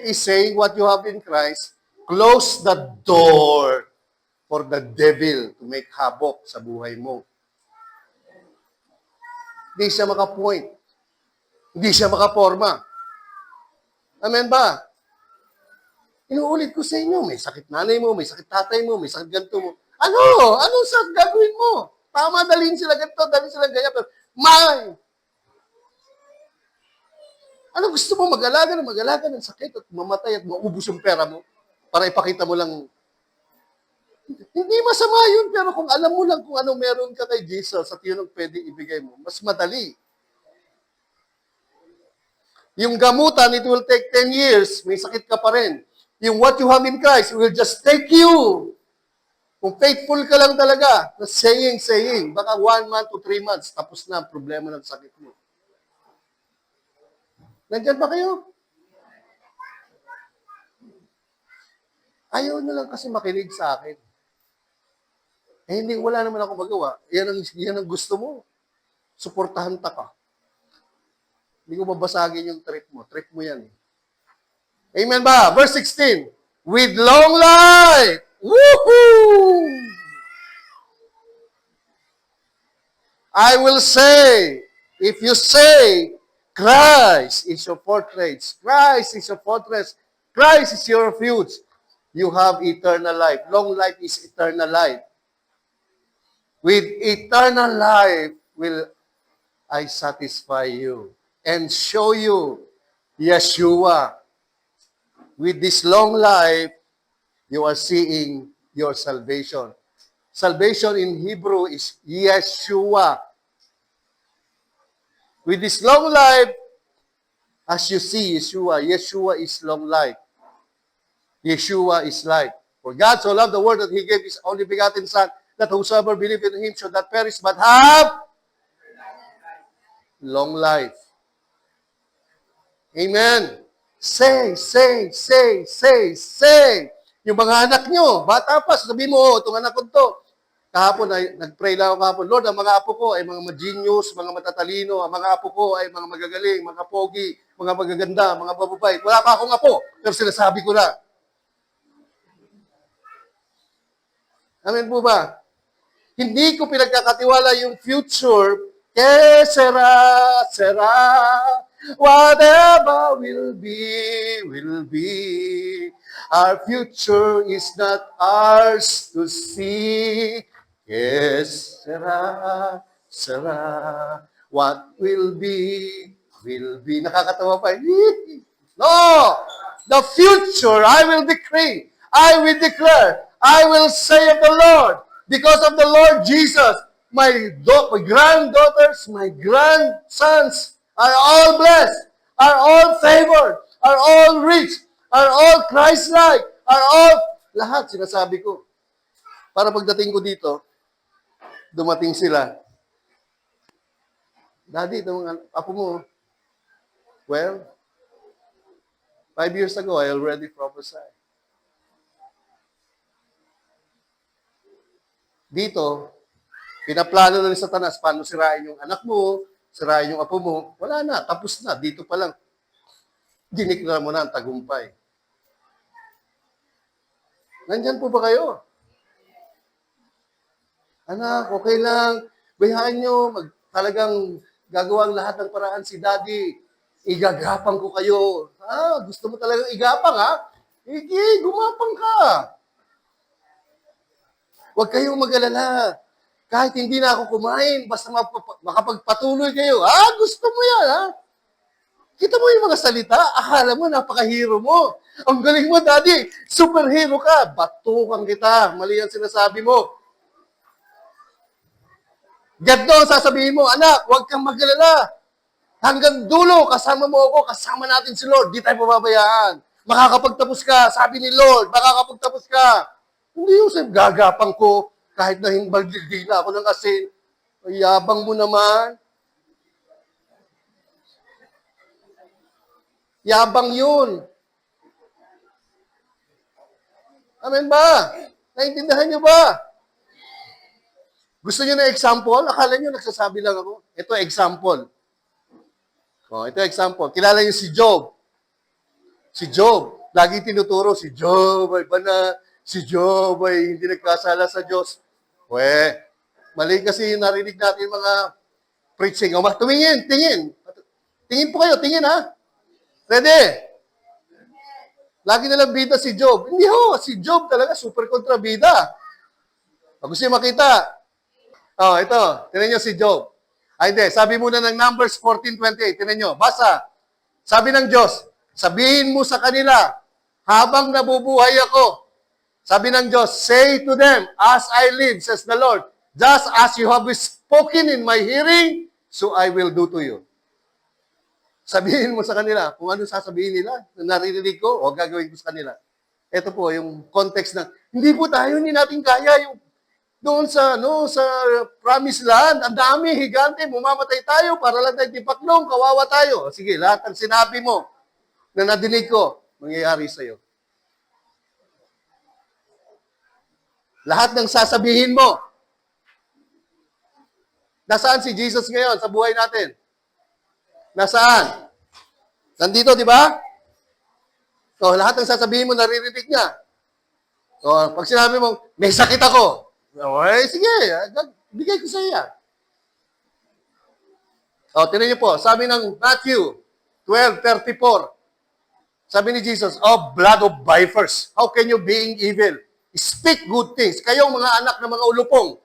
is saying what you have in Christ, close the door for the devil to make havoc sa buhay mo. Hindi siya makapoint. Hindi siya makaporma. Amen ba? Inuulit ko sa inyo, may sakit nanay mo, may sakit tatay mo, may sakit ganito mo. Ano? Ano sa gagawin mo? Tama, dalhin sila ganito, dalhin sila ganyan. Pero, ano gusto mo? Mag-alaga ng sakit at mamatay at maubos yung pera mo para ipakita mo lang. Hindi masama yun, pero kung alam mo lang kung ano meron ka kay Jesus at yun ang pwede ibigay mo, mas madali. Yung gamutan, it will take 10 years, may sakit ka pa rin. Yung what you have in Christ will just take you. Kung faithful ka lang talaga, na saying, baka 1 month to 3 months, tapos na ang problema ng sakit mo. Nandyan ba kayo? Ayaw na lang kasi makinig sa akin. Eh, hindi, wala naman ako magawa. Yan ang gusto mo. Suportahan ta ka. Hindi ko babasagin yung trip mo. Trip mo yan. Amen ba? Verse 16. With long life. Woohoo! I will say, if you say, Christ is your fortress, Christ is your fortress, Christ is your refuge, you have eternal life. Long life is eternal life. With eternal life will I satisfy you and show you Yeshua. With this long life, you are seeing your salvation. Salvation in Hebrew is Yeshua. With this long life, as you see Yeshua, Yeshua is long life. Yeshua is life. For God so loved the world that He gave His only begotten Son, that whosoever believe in Him should not perish, but have long life. Amen. Say. Yung mga anak nyo, bata pa, sabihin mo, itong anak ko to. Kahapon, nag-pray lang ako kahapon, Lord, ang mga apo ko ay mga genius, mga matatalino, ang mga apo ko ay mga magagaling, mga pogi, mga magaganda, mga bababay. Wala pa akong apo, pero sinasabi ko na. Amen po ba? Hindi ko pinagkakatiwala yung future, sera. Whatever will be. Our future is not ours to see. Yes, sera. What will be. Nakakatawa pa. No! The future, I will decree. I will declare. I will say of the Lord, because of the Lord Jesus, my granddaughters, my grandsons, are all blessed, are all favored, are all rich, are all Christ-like, are all, lahat sinasabi ko. Para pagdating ko dito, dumating sila. Daddy, itong apo mo, well, 5 years ago, I already prophesied. Dito, pinaplano na ni Satanas paano sirain yung anak mo, sirain yung apo mo. Wala na, tapos na. Dito pa lang, diniklara mo na ang tagumpay. Nandyan po ba kayo? Anak, okay lang. Bayaan nyo, talagang gagawang lahat ng paraan si Daddy. Igagapang ko kayo. Gusto mo talagang igapang, ha? Sige, gumapang ka. Huwag kayong mag-alala. Kahit hindi na ako kumain, basta makapagpatuloy kayo. Gusto mo yan, ha? Kita mo yung mga salita, akala mo napaka-hero mo. Ang galing mo, Daddy. Superhero ka. Batukan kita. Mali ang sinasabi mo. Ganto ang sasabihin mo, anak, huwag kang mag-alala. Hanggang dulo, kasama mo ako, kasama natin si Lord. Di tayo pababayaan. Makakapagtapos ka. Sabi ni Lord, makakapagtapos ka. Hindi yung gagapang ko kahit na hindi na ako ng asin. Ay, yabang mo naman. Yabang yun. Amen ba? Naintindihan niyo ba? Gusto niyo na example? Akala niyo nagsasabi lang ako? Ito example. Ito example. Kilala niyo si Job. Si Job. Lagi tinuturo si Job ay bana. Si Job ay hindi nagkasala sa Diyos. Mali kasi narinig natin mga preaching. Tingin. Tingin po kayo, tingin ha. Ready? Lagi nalang bida si Job. Hindi ho, si Job talaga super kontrabida. Pag gusto niyo makita, ito, tinan niyo si Job. Ay, hindi. Sabi muna ng Numbers 14:28. Tinan niyo, basa. Sabi ng Diyos, sabihin mo sa kanila, habang nabubuhay ako, sabi ng Diyos, say to them, as I live, says the Lord, just as you have spoken in my hearing, so I will do to you. Sabihin mo sa kanila, kung ano sasabihin nila, naririnig ko, o gagawin ko sa kanila. Ito po, yung context ng, hindi po tayo, hindi natin kaya yung doon sa promised land, ang dami, higante, mamamatay tayo para lang tayo tipaklong, kawawa tayo. Sige, lahat ng sinabi mo na nadinig ko, mangyayari sa'yo. Lahat ng sasabihin mo. Nasaan si Jesus ngayon sa buhay natin? Nasaan? Nandito, di ba? So, lahat ng sasabihin mo, naririnig niya. So, pag sinabi mo, may sakit ako. Okay, sige, bigay ko sa iya. Tinan niyo po, sabi ng Matthew 12:34, sabi ni Jesus, oh, blood of vipers, how can you being evil? Speak good things. Kayong mga anak ng mga ulupong.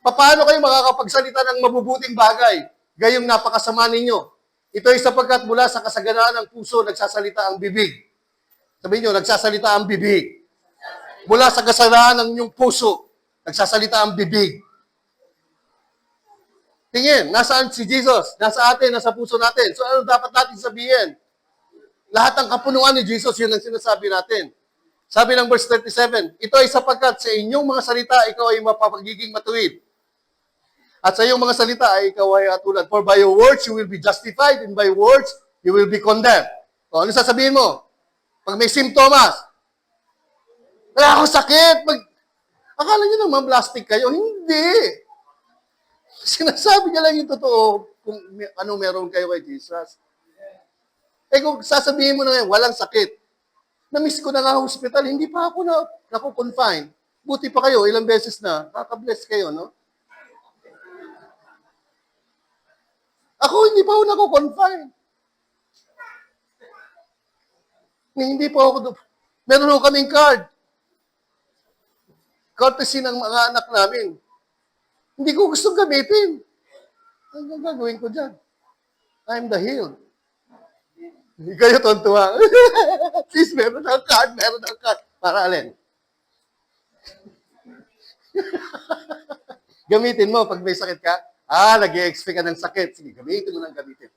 Paano kayo makakapagsalita ng mabubuting bagay? Gayong napakasama ninyo. Ito ay sapagkat mula sa kasaganaan ng puso, nagsasalita ang bibig. Sabihin niyo, nagsasalita ang bibig. Mula sa kasaganaan ng inyong puso, nagsasalita ang bibig. Tingin, nasaan si Jesus? Nasa atin, nasa puso natin. So ano dapat natin sabihin? Lahat ng kapunuan ni Jesus, yun ang sinasabi natin. Sabi ng verse 37, ito ay sapagkat sa inyong mga salita, ikaw ay mapapagiging matuwid. At sa iyong mga salita ay ikaw ay atulad. For by your words, you will be justified, and by words, you will be condemned. Ano sasabihin mo? Pag may simptomas, wala akong sakit, akala niyo naman plastic kayo? Hindi. Sinasabi niya lang yung totoo kung ano meron kayo kay Jesus. Kung sasabihin mo na ngayon, walang sakit. Na-miss ko na nga hospital, hindi pa ako naku-confine. Buti pa kayo, ilang beses na, kaka-bless kayo, no? Ako, hindi pa ako naku-confine. Hindi pa ako, meron ako kaming card. Courtesy ng mga anak namin. Hindi ko gusto gamitin. Ano gagawin ko dyan? I'm the healed. Hindi kayo tontuwa. Please, meron ng card. Para alin? Gamitin mo pag may sakit ka. Nag-i-expect ka ng sakit. Sige, gamitin mo ng gamitin.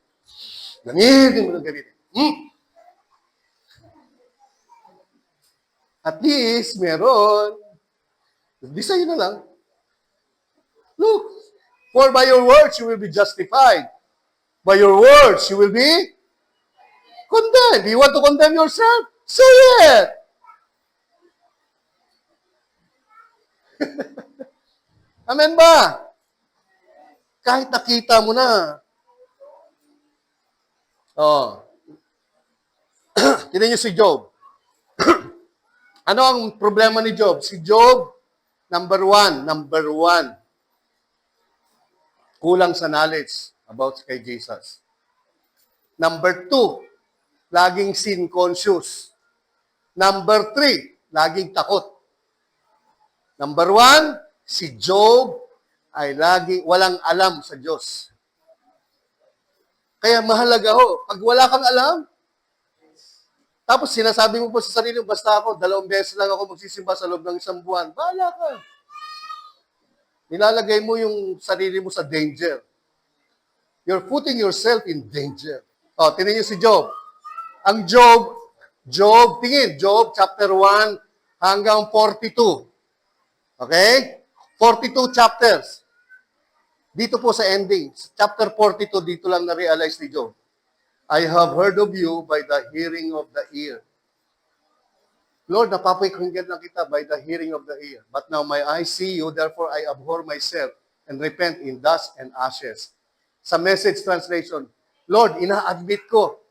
At least, meron. Di sa'yo na lang. Look, for by your words you will be justified. By your words you will be condemned. You want to condemn yourself? Say it! Amen ba? Kahit nakita mo na. Tignan niyo si Job. Ano ang problema ni Job? Si Job, number one, kulang sa knowledge about kay Jesus. Number 2, laging sin conscious. Number 3, laging takot. Number 1, si Job ay laging walang alam sa Diyos. Kaya mahalaga ho, pag wala kang alam, tapos sinasabi mo po sa sarili mo, basta ako, 2 beses lang ako magsisimba sa loob ng 1 buwan, bahala ka. Nilalagay mo yung sarili mo sa danger. You're putting yourself in danger. Tingnan niyo si Job. Ang Job, tingin, Job chapter 1 hanggang 42. Okay? 42 chapters. Dito po sa ending, chapter 42, dito lang na-realize ni Job. I have heard of you by the hearing of the ear. Lord, napapakinggan lang kita by the hearing of the ear. But now my eyes see you, therefore I abhor myself and repent in dust and ashes. Sa Message translation, Lord, ina-admit ko,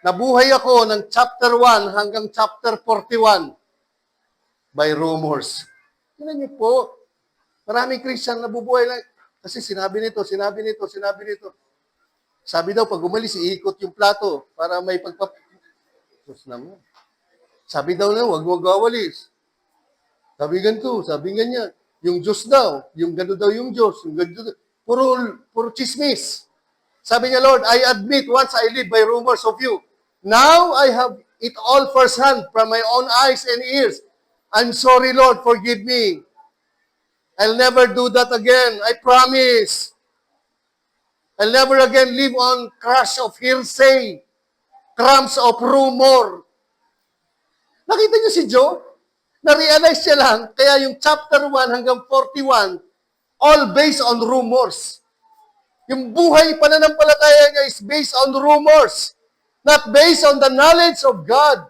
nabuhay ako ng chapter 1 hanggang chapter 41 by rumors. Tingnan niyo po, maraming Christian nabubuhay lang, kasi sinabi nito. Sabi daw, pag umalis, iikot yung plato para may Diyos naman. Sabi daw na, wag walis. Sabi ganito, sabi ganyan. Yung Diyos daw, yung gano'n daw yung Diyos, yung gano'n, puro chismis. Sabi niya, Lord, I admit once I live by rumors of you. Now I have it all firsthand from my own eyes and ears. I'm sorry, Lord, forgive me. I'll never do that again. I promise. I'll never again live on crush of hearsay, crumbs of rumor. Nakita niyo si Job? Na-realize siya lang, kaya yung chapter 1 hanggang 41, all based on rumors. Yung buhay pananampalataya niya is based on rumors, not based on the knowledge of God.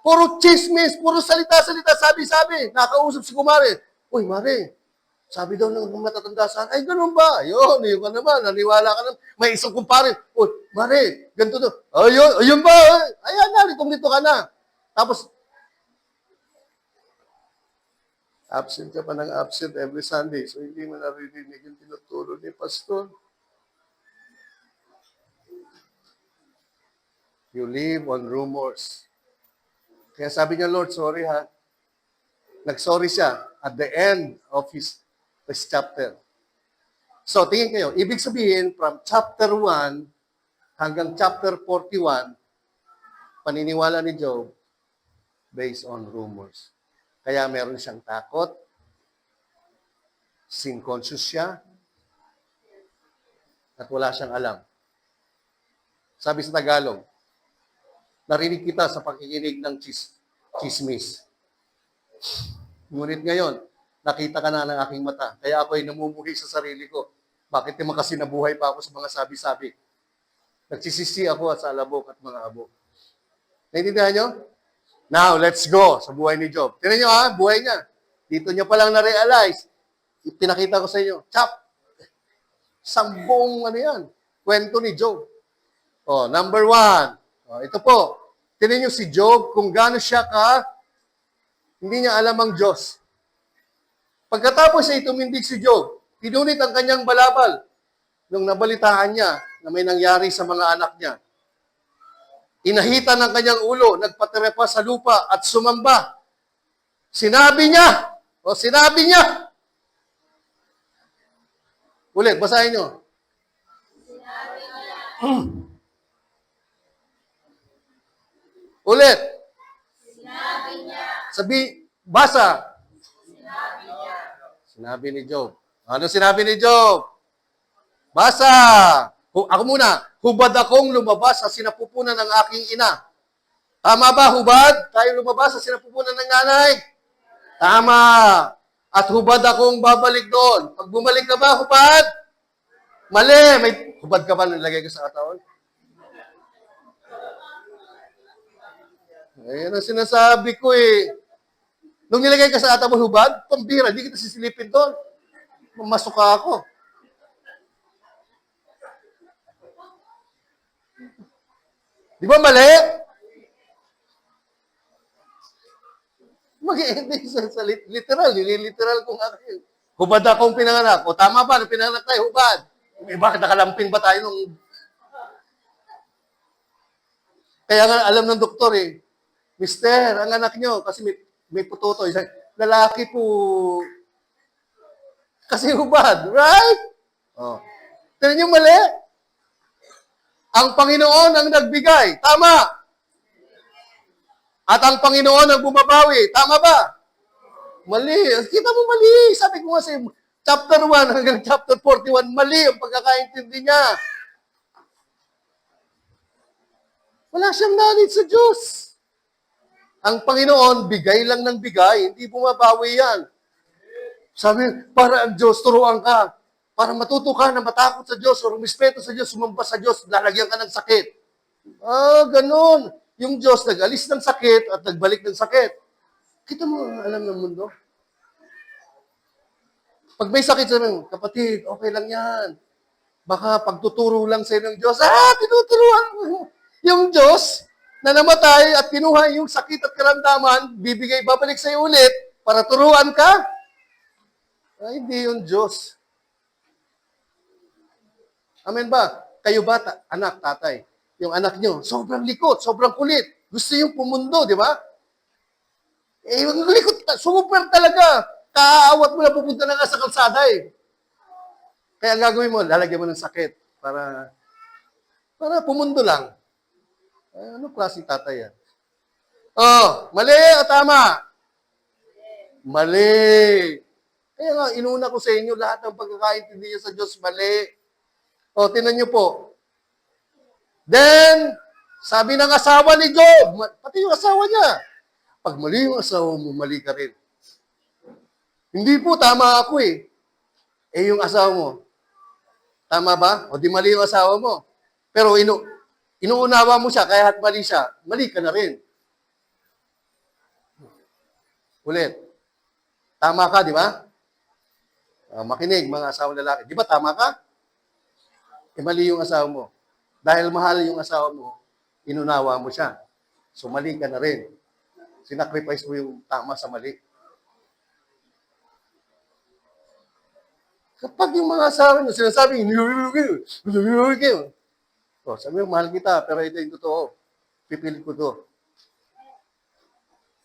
Puro chismis, puro salita-salita, sabi-sabi. Nakausap si kumare. Uy, Mare, sabi daw ng matatanda saan, ay, ganun ba? Yun ka naman, naniwala ka naman. May isang kumpare, uy, Mare, ganito daw. Ayun ba? Ayan na, litong-lito ka na. Tapos, absent ka pa ng absent every Sunday. So, hindi mo naririnig yung tinuturo ni Pastor. You live on rumors. Kaya sabi niya, Lord, sorry ha. Nag-sorry siya at the end of his chapter. So, tingin kayo, ibig sabihin, from chapter 1 hanggang chapter 41, paniniwala ni Job based on rumors. Kaya meron siyang takot, sin-conscious siya, at wala siyang alam. Sabi sa Tagalog, narinig kita sa pakikinig ng chismis. Ngunit ngayon, nakita ka na ng aking mata, kaya ako ay namumuhi sa sarili ko. Bakit naman kasi nabuhay pa ako sa mga sabi-sabi? Nagsisisi ako sa alabok at mga abok. Naintindihan nyo? Now, let's go sa buhay ni Job. Tignan nyo ha, buhay niya. Dito niya palang na-realize. Pinakita ko sa inyo. Sambong ano yan. Kwento ni Job. Oh, number 1. Oh, ito po. Tignan nyo si Job kung gaano siya hindi niya alam ang Diyos. Pagkatapos ay tumindig si Job, pinunit ang kanyang balabal nung nabalitaan niya na may nangyari sa mga anak niya. Inahitan ng kanyang ulo, nagpatirepa sa lupa at sumamba. Sinabi niya. Ulit, basahin nyo. Ulit. Basa. Sinabi ni Job. Ano sinabi ni Job? Basa. Ako muna. Hubad akong lumabas sa sinapupunan ng aking ina. Tama ba, hubad? Tayo lumabas sa sinapupunan ng nanay? Tama. At hubad akong babalik doon. Pag bumalik ka ba, hubad? Mali. May hubad ka ba nilagay ko sa katawan? Ayan ang sinasabi ko eh. Nung nilagay ka sa katawan, hubad, pambira, hindi kita sisilipin doon. Mamasok ka ako. Di ba mali? Literal, nililiteral kong akin. Hubad akong pinanganak. O tama ba, nung pinanganak tayo, hubad. Bakit nakalampin ba tayo nung... Kaya nga alam ng doktor eh, Mister, ang anak nyo, kasi may putotoy, lalaki po. Kasi hubad, right? Oh. Tignan nyo mali? Ang Panginoon ang nagbigay. Tama. At ang Panginoon ang bumabawi. Tama ba? Mali. Kita mo mali. Sabi ko nga sa chapter 1 hanggang chapter 41, mali ang pagkakaintindi niya. Wala siyang knowledge sa Diyos. Ang Panginoon, bigay lang ng bigay. Hindi bumabawi yan. Sabi, para ang Diyos, turuan ka. Para matuto ka na matakot sa Diyos o rumispeto sa Diyos, sumamba sa Diyos, lalagyan ka ng sakit. Ganun. Yung Diyos nag-alis ng sakit at nagbalik ng sakit. Kita mo ang alam ng mundo? Pag may sakit sabi, kapatid, okay lang yan. Baka pagtuturo lang sa'yo ng Diyos, tinuturuan mo. Yung Diyos na namatay at kinuha yung sakit at karamdaman, babalik sa'yo ulit para turuan ka. Ay, hindi yung Diyos. Amen ba? Kayo ba, anak, tatay? Yung anak nyo, sobrang likot, sobrang kulit. Gusto yung pumundo, di ba? Yung likot, super talaga. Kaawat mo na pupunta na nga sa kalsada eh. Kaya ang gagawin mo, lalagyan mo ng sakit para pumundo lang. Ano klaseng tatay yan? Oh, mali o tama? Mali. Kaya nga, inuna ko sa inyo lahat ng pagkakaintindi niyo sa Diyos, mali. O, tinan niyo po. Then, sabi ng asawa ni Job, pati yung asawa niya, pag mali yung asawa mo, mali ka rin. Hindi po, tama ako eh. Eh, yung asawa mo, tama ba? O di mali yung asawa mo. Pero inuunawa mo siya, kaya mali siya, mali ka na rin. Ulit. Tama ka, di ba? Makinig, mga asawang lalaki. Di ba tama ka? Eh, mali yung asawa mo. Dahil mahal yung asawa mo, inunawa mo siya. So, mali ka na rin. Sinacrifice mo yung tama sa mali. Kapag yung mga asawa nyo, sinasabing, sabi mo, mahal kita, pero ito yung totoo. Pipilit ko to.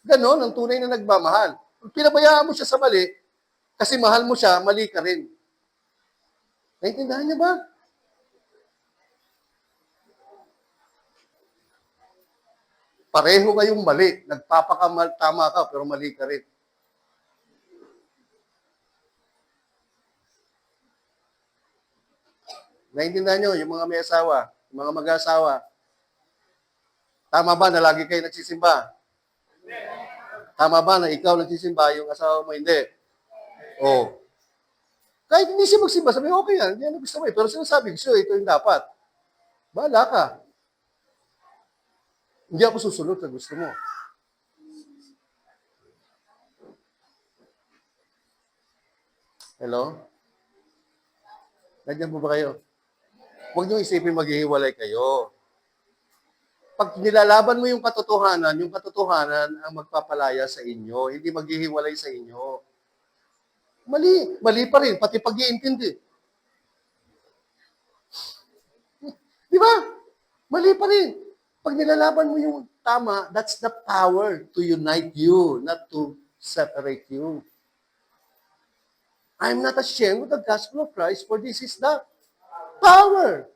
Ganon, ang tunay na nagmamahal. Kung pinabayaan mo siya sa mali, kasi mahal mo siya, mali ka rin. Naintindihan niya ba? Pareho kayong mali. Nagpapakamal, tama ka, pero mali ka rin. Naintindihan nyo, yung mga may asawa, yung mga mag-asawa, tama ba na lagi kayo nagsisimba? Tama ba na ikaw nagsisimba, yung asawa mo hindi? Oh. Kahit hindi siya magsimba, sabi, okay yan, hindi yan gusto mo. Pero sinasabi ko, ito yung dapat. Bahala ka. Hindi ako susunod sa gusto mo. Hello? Nandiyan po ba kayo? Huwag niyo isipin maghihiwalay kayo. Pag nilalaban mo yung katotohanan ang magpapalaya sa inyo, hindi maghihiwalay sa inyo. Mali pa rin, pati pag-iintindi. Di ba? Mali pa rin. Pag nilalaban mo yung tama, that's the power to unite you, not to separate you. I'm not ashamed of the gospel of Christ, for this is the power.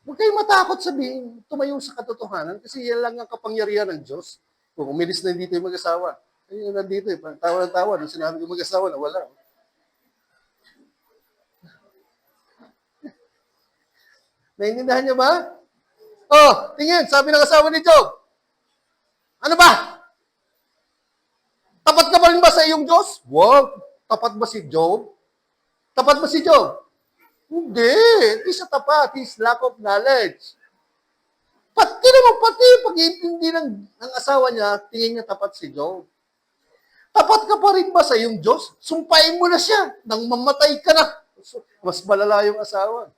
Huwag kayong matakot sabihin, tumayo sa katotohanan, kasi yan lang ang kapangyarihan ng Diyos. Kung umilis na dito yung mag-asawa, ayun nandito eh, tawa ng tawa, nung sinabi ko mag-asawa na wala. Naiintindihan niyo ba? Oh, tingin, sabi ng asawa ni Job, ano ba? Tapat ka pa rin ba sa iyong Diyos? Wow, tapat ba si Job? Tapat ba si Job? Hindi siya tapat. His lack of knowledge. Pati pag-iintindi ng asawa niya, tingin niya tapat si Job. Tapat ka pa rin ba sa iyong Diyos? Sumpain mo na siya nang mamatay ka na. Mas malala yung asawa.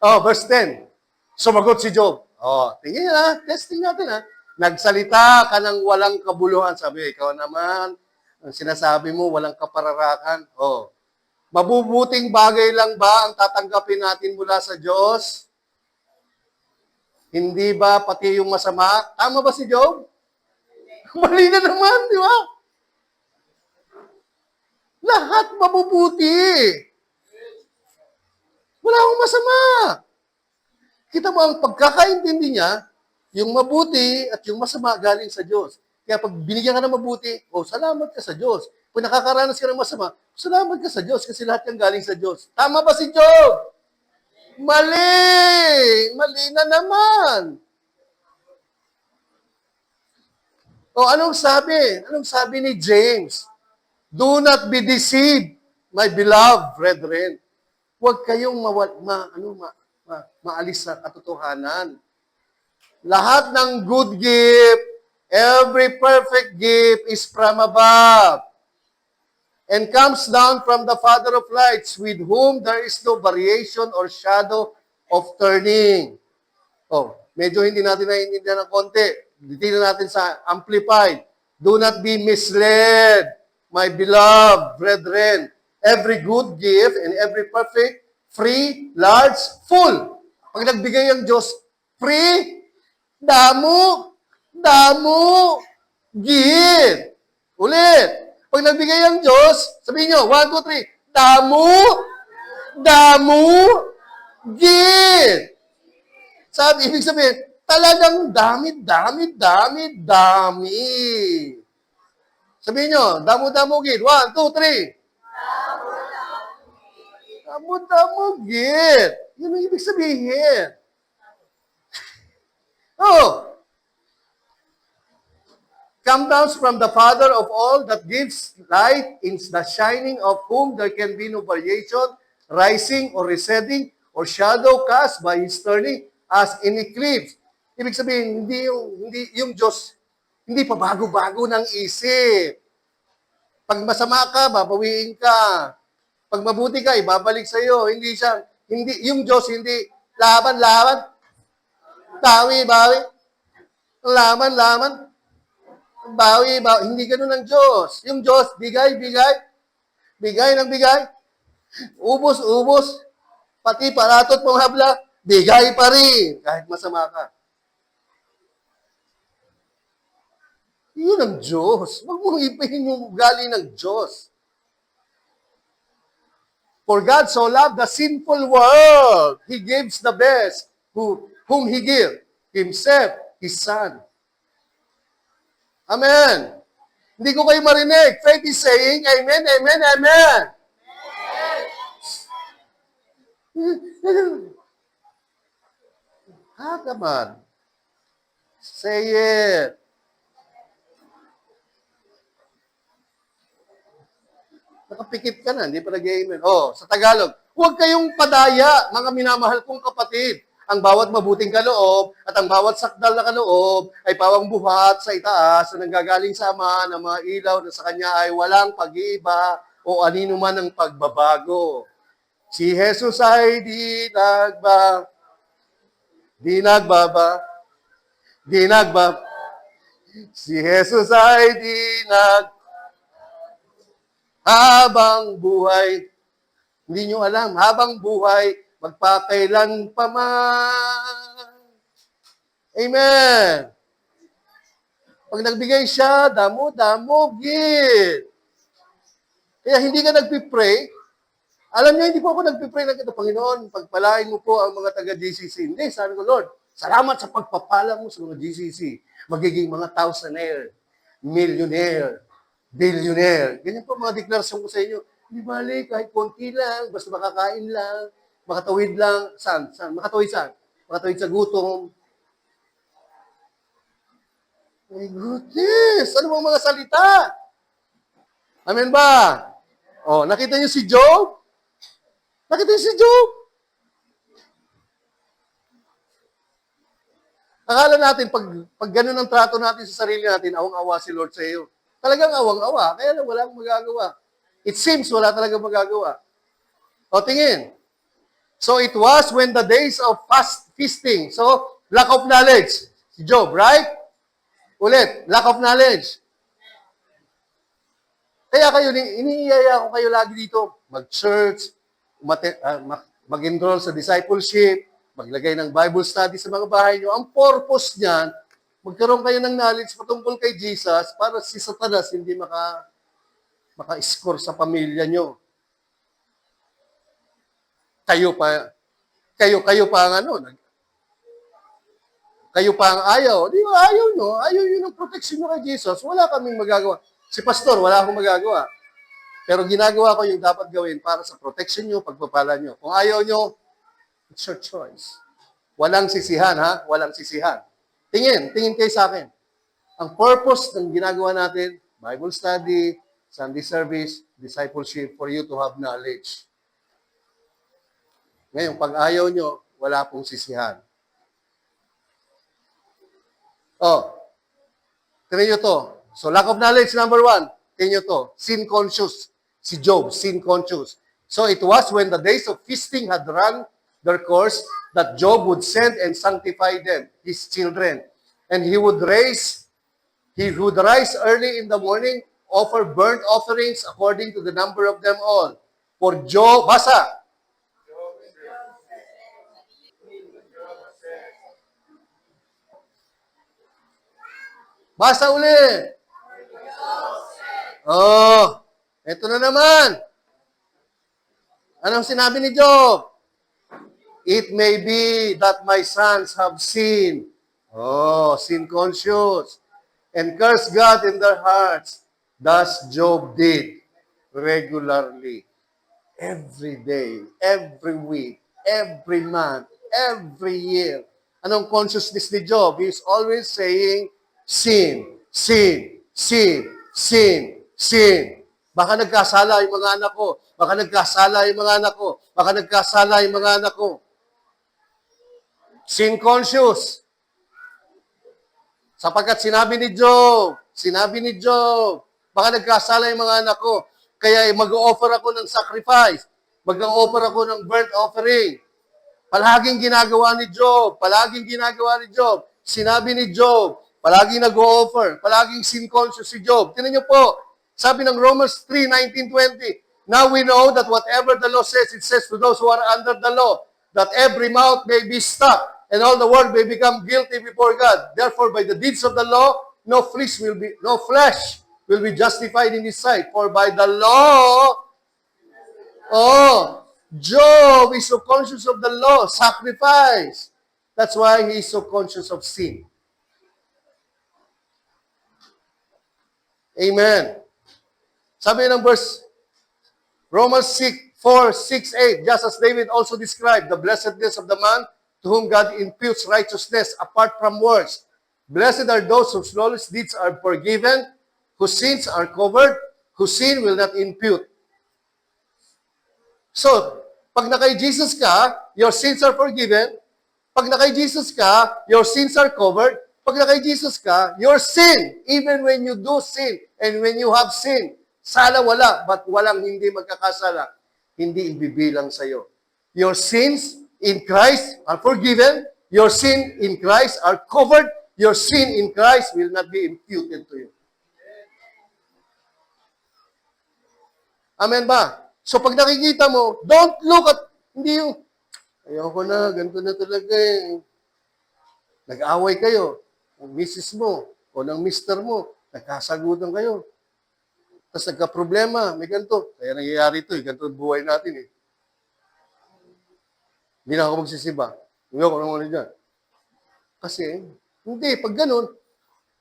Oh, verse 10. Sumagot si Job. Oh, tingin na, testing natin ha. Nagsalita ka ng walang kabuluhan. Sabi, ikaw naman, ang sinasabi mo, walang kapararakan. Oh, mabubuting bagay lang ba ang tatanggapin natin mula sa Diyos? Hindi ba pati yung masama? Tama ba si Job? Mali na naman, di ba? Lahat mabubuti. Wala akong masama. Kita mo ang pagkakaintindi niya, yung mabuti at yung masama galing sa Diyos. Kaya pag binigyan ka ng mabuti, salamat ka sa Diyos. Kung nakakaranas ka ng masama, salamat ka sa Diyos kasi lahat yung galing sa Diyos. Tama ba si Job? Mali! Mali na naman. Anong sabi? Anong sabi ni James? Do not be deceived, my beloved brethren. Huwag kayong maalis sa katotohanan. Lahat ng good gift, every perfect gift is from above and comes down from the Father of lights, with whom there is no variation or shadow of turning. Medyo hindi natin naiintindihan ng konti. Dito natin sa Amplified. Do not be misled, my beloved brethren. Every good gift and every perfect, free, large, full. Pag nagbigay ang Diyos, free, damo, gift. Ulit. Pag nagbigay ang Diyos, sabihin nyo, 1, 2, 3, damo, damo, give. Sabi, ibig sabihin, talagang dami, dami, dami, dami. Sabihin nyo, damo, damo, give. 1, 2, 3. Damo, damo, give. Yun ang ibig sabihin. Oh, come down from the Father of all that gives light, in the shining of whom there can be no variation, rising or receding, or shadow cast by His turning as in eclipse. Ibig sabihin, hindi yung Diyos, hindi pa bago-bago ng isip. Pag masama ka, babawiin ka. Pag mabuti ka, ibabalik sa iyo. Yung Diyos, hindi laban, laban, bawi, bawi, laban, laban, bawi, bawi. Hindi ganun ang Diyos. Yung Diyos, bigay, bigay, bigay ng bigay, ubos, ubos, pati paratot panghabla, bigay pa rin, kahit masama ka. Yun ang Diyos. Huwag mong ipahin yung ugali ng Diyos. For God so loved the sinful world, He gives the best, whom He gave, Himself, His Son. Amen. Hindi ko kayo marinig. Faith is saying, Amen, Amen, Amen. Come on. Say it. Nakapikit ka na, hindi pa nag-amen. Oh, sa Tagalog, huwag kayong padaya, mga minamahal kong kapatid. Ang bawat mabuting kaloob at ang bawat sakdal na kaloob ay pawang buhat sa itaas na nanggagaling sa Ama ng mga ilaw na sa Kanya ay walang pag-iiba o anino man ang pagbabago. Si Jesus ay di nagbaba. Si Jesus ay di habang buhay. Hindi nyo alam, habang buhay, magpakailan pa man. Amen. Pag nagbigay siya, damo, give. Kaya hindi ka nagpipray. Alam niyo, hindi po ako nagpipray ng ito, Panginoon, pagpalain mo po ang mga taga-GCC. Hindi, sabi ko, Lord, salamat sa pagpapala mo sa mga GCC. Magiging mga thousandaire, millionaire, billionaire. Ganyan po mga deklarasyon ko sa inyo. Hindi bali, kahit konti lang, basta makakain lang, makatawid lang. Saan? Makatawid saan? Makatawid sa gutom. My goodness! Ano bang mga salita? Amen ba? Oh, nakita niyo si Job? Nakita niyo si Job? Akala natin, pag ganun ang trato natin sa sarili natin, awang-awa si Lord sa iyo. Talagang awang-awa, kaya lang wala akong magagawa. It seems wala talagang magagawa. O, tingin. So, it was when the days of feasting. So, lack of knowledge. Si Job, right? Ulit, lack of knowledge. Kaya kayo, iniiyaya ko kayo lagi dito, mag-church, mag-enroll sa discipleship, maglagay ng Bible study sa mga bahay nyo. Ang purpose niyan, magkaroon kayo ng knowledge patungkol kay Jesus para si Satanas hindi maka-score sa pamilya nyo. Kayo pa ang kayo pa ang ayaw. Di ba ayaw nyo? Ayaw nyo ng protection nyo kay Jesus. Wala kaming magagawa. Si pastor, wala akong magagawa. Pero ginagawa ko yung dapat gawin para sa protection nyo, pagpapala nyo. Kung ayaw nyo, it's your choice. Walang sisihan, ha? Walang sisihan. Tingin kayo sa akin. Ang purpose ng ginagawa natin, Bible study, Sunday service, discipleship, for you to have knowledge. Ngayon, pag ayaw nyo, wala pong sisihan. Oh, tingnan nyo to. So, lack of knowledge, number 1. Tingnan nyo to. Sin conscious. Si Job, sin conscious. So, it was when the days of feasting had run their course that Job would send and sanctify them, his children. And he would rise early in the morning, offer burnt offerings according to the number of them all. For Job, basa. Basa ulit. Oh, eto na naman. Anong sinabi ni Job? It may be that my sons have sinned. Oh, sin conscious. And curse God in their hearts. Thus Job did regularly. Every day, every week, every month, every year. Anong consciousness ni Job? He is always saying, sin, sin, sin, sin, sin. Baka nagkasala yung mga anak ko. Baka nagkasala yung mga anak ko. Baka nagkasala yung mga anak ko. Sin conscious. Sapagkat sinabi ni Job, baka nagkasala yung mga anak ko, kaya mag-o-offer ako ng sacrifice, mag-o-offer ako ng burnt offering. Palaging ginagawa ni Job, sinabi ni Job, palaging nag-o-offer, palaging sin conscious si Job. Tingnan niyo po, sabi ng Romans 3:19-20, now we know that whatever the law says, it says to those who are under the law, that every mouth may be stopped, and all the world may become guilty before God. Therefore, by the deeds of the law, no flesh will be justified in His sight. For by the law, Job is so conscious of the law, sacrifice. That's why he is so conscious of sin. Amen. Sabi ng verse, Romans 4:6-8, just as David also described the blessedness of the man to whom God imputes righteousness apart from works. Blessed are those whose lawless deeds are forgiven, whose sins are covered, whose sin will not impute. So, pag nakay-Jesus ka, your sins are forgiven. Pag nakay-Jesus ka, your sins are covered. Pag nakay-Jesus ka, your sin, even when you do sin and when you have sin, sala wala, but walang hindi magkakasala, hindi ibibilang sa'yo. Your sins in Christ are forgiven. Your sin in Christ are covered. Your sin in Christ will not be imputed to you. Amen ba? So pag nakikita mo, don't look at, hindi yung, ayoko na, ganito na talaga eh. Nag-away kayo, ng misis mo, o ng mister mo, nagkasagutan kayo. Tapos nagka-problema, may ganito. Kaya nangyayari ito, ganito ang buhay natin eh. Hindi na ako magsisiba. Hindi ako naman dyan. Kasi, hindi, pag ganun,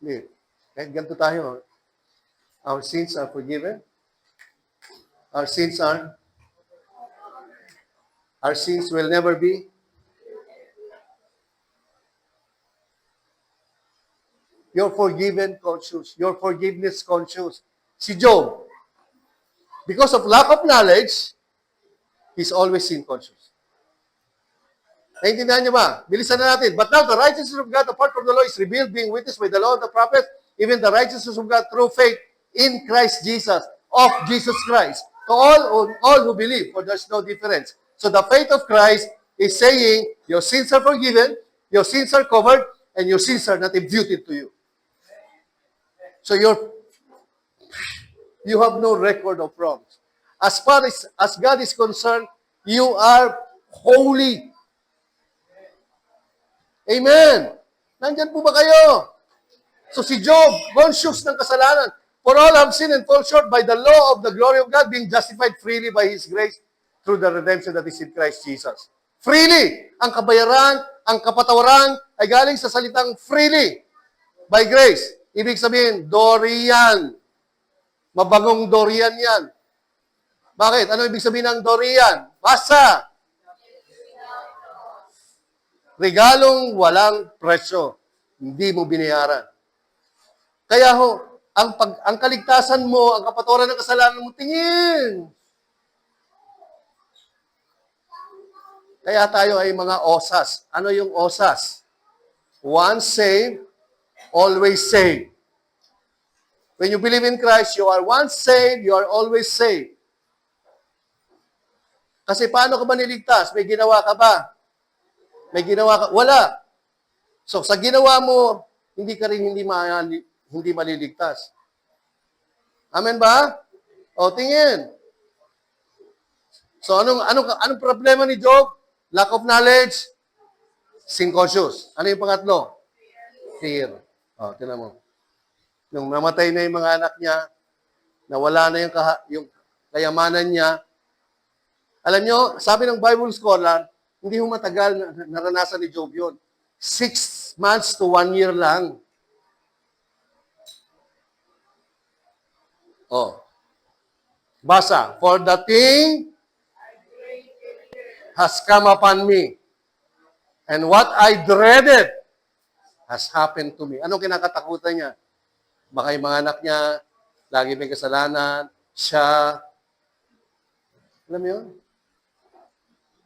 hindi. Kahit ganito tayo, our sins are forgiven. Our sins will never be. You're forgiven conscious. You're forgiveness conscious. Si Job, because of lack of knowledge, he's always sin conscious. Naintindihan niyo ba? Bilisan na natin. But now the righteousness of God apart from the law is revealed, being witnessed by the law and the prophets, even the righteousness of God through faith in Christ Jesus, of Jesus Christ, to all who believe, for there's no difference. So the faith of Christ is saying, your sins are forgiven, your sins are covered, and your sins are not imputed to you. So you have no record of wrongs. As far as God is concerned, you are holy. Amen. Nandyan po ba kayo? So si Job, conscious ng kasalanan. For all have sinned and fall short by the law of the glory of God, being justified freely by His grace through the redemption that is in Christ Jesus. Freely. Ang kabayaran, ang kapatawaran ay galing sa salitang freely. By grace. Ibig sabihin, Dorian. Mabagong Dorian yan. Bakit? Ano ibig sabihin ng Dorian? Basa. Regalong walang presyo. Hindi mo binayaran. Kaya ang kaligtasan mo, ang kapatawaran ng kasalanan mo, tingin. Kaya tayo ay mga osas. Ano yung osas? Once saved, always saved. When you believe in Christ, you are once saved, you are always saved. Kasi paano ka ba niligtas? May ginawa ka ba? May ginawa ka? Wala. So, sa ginawa mo, hindi ka rin hindi maliligtas. Amen ba? O, tingin. So, anong problema ni Job? Lack of knowledge, sin conscious. Ano yung pangatlo? Fear. O, tingnan mo. Nung namatay na yung mga anak niya, Nawala na yung kayamanan niya. Alam nyo, sabi ng Bible scholar, hindi ho matagal naranasan ni Job yun. 6 months to 1 year lang. Oh. Basa, for the thing has come upon me, and what I dreaded has happened to me. Anong kinakatakutan niya? Baka yung mga anak niya, lagi may kasalanan, siya. Alam mo yun?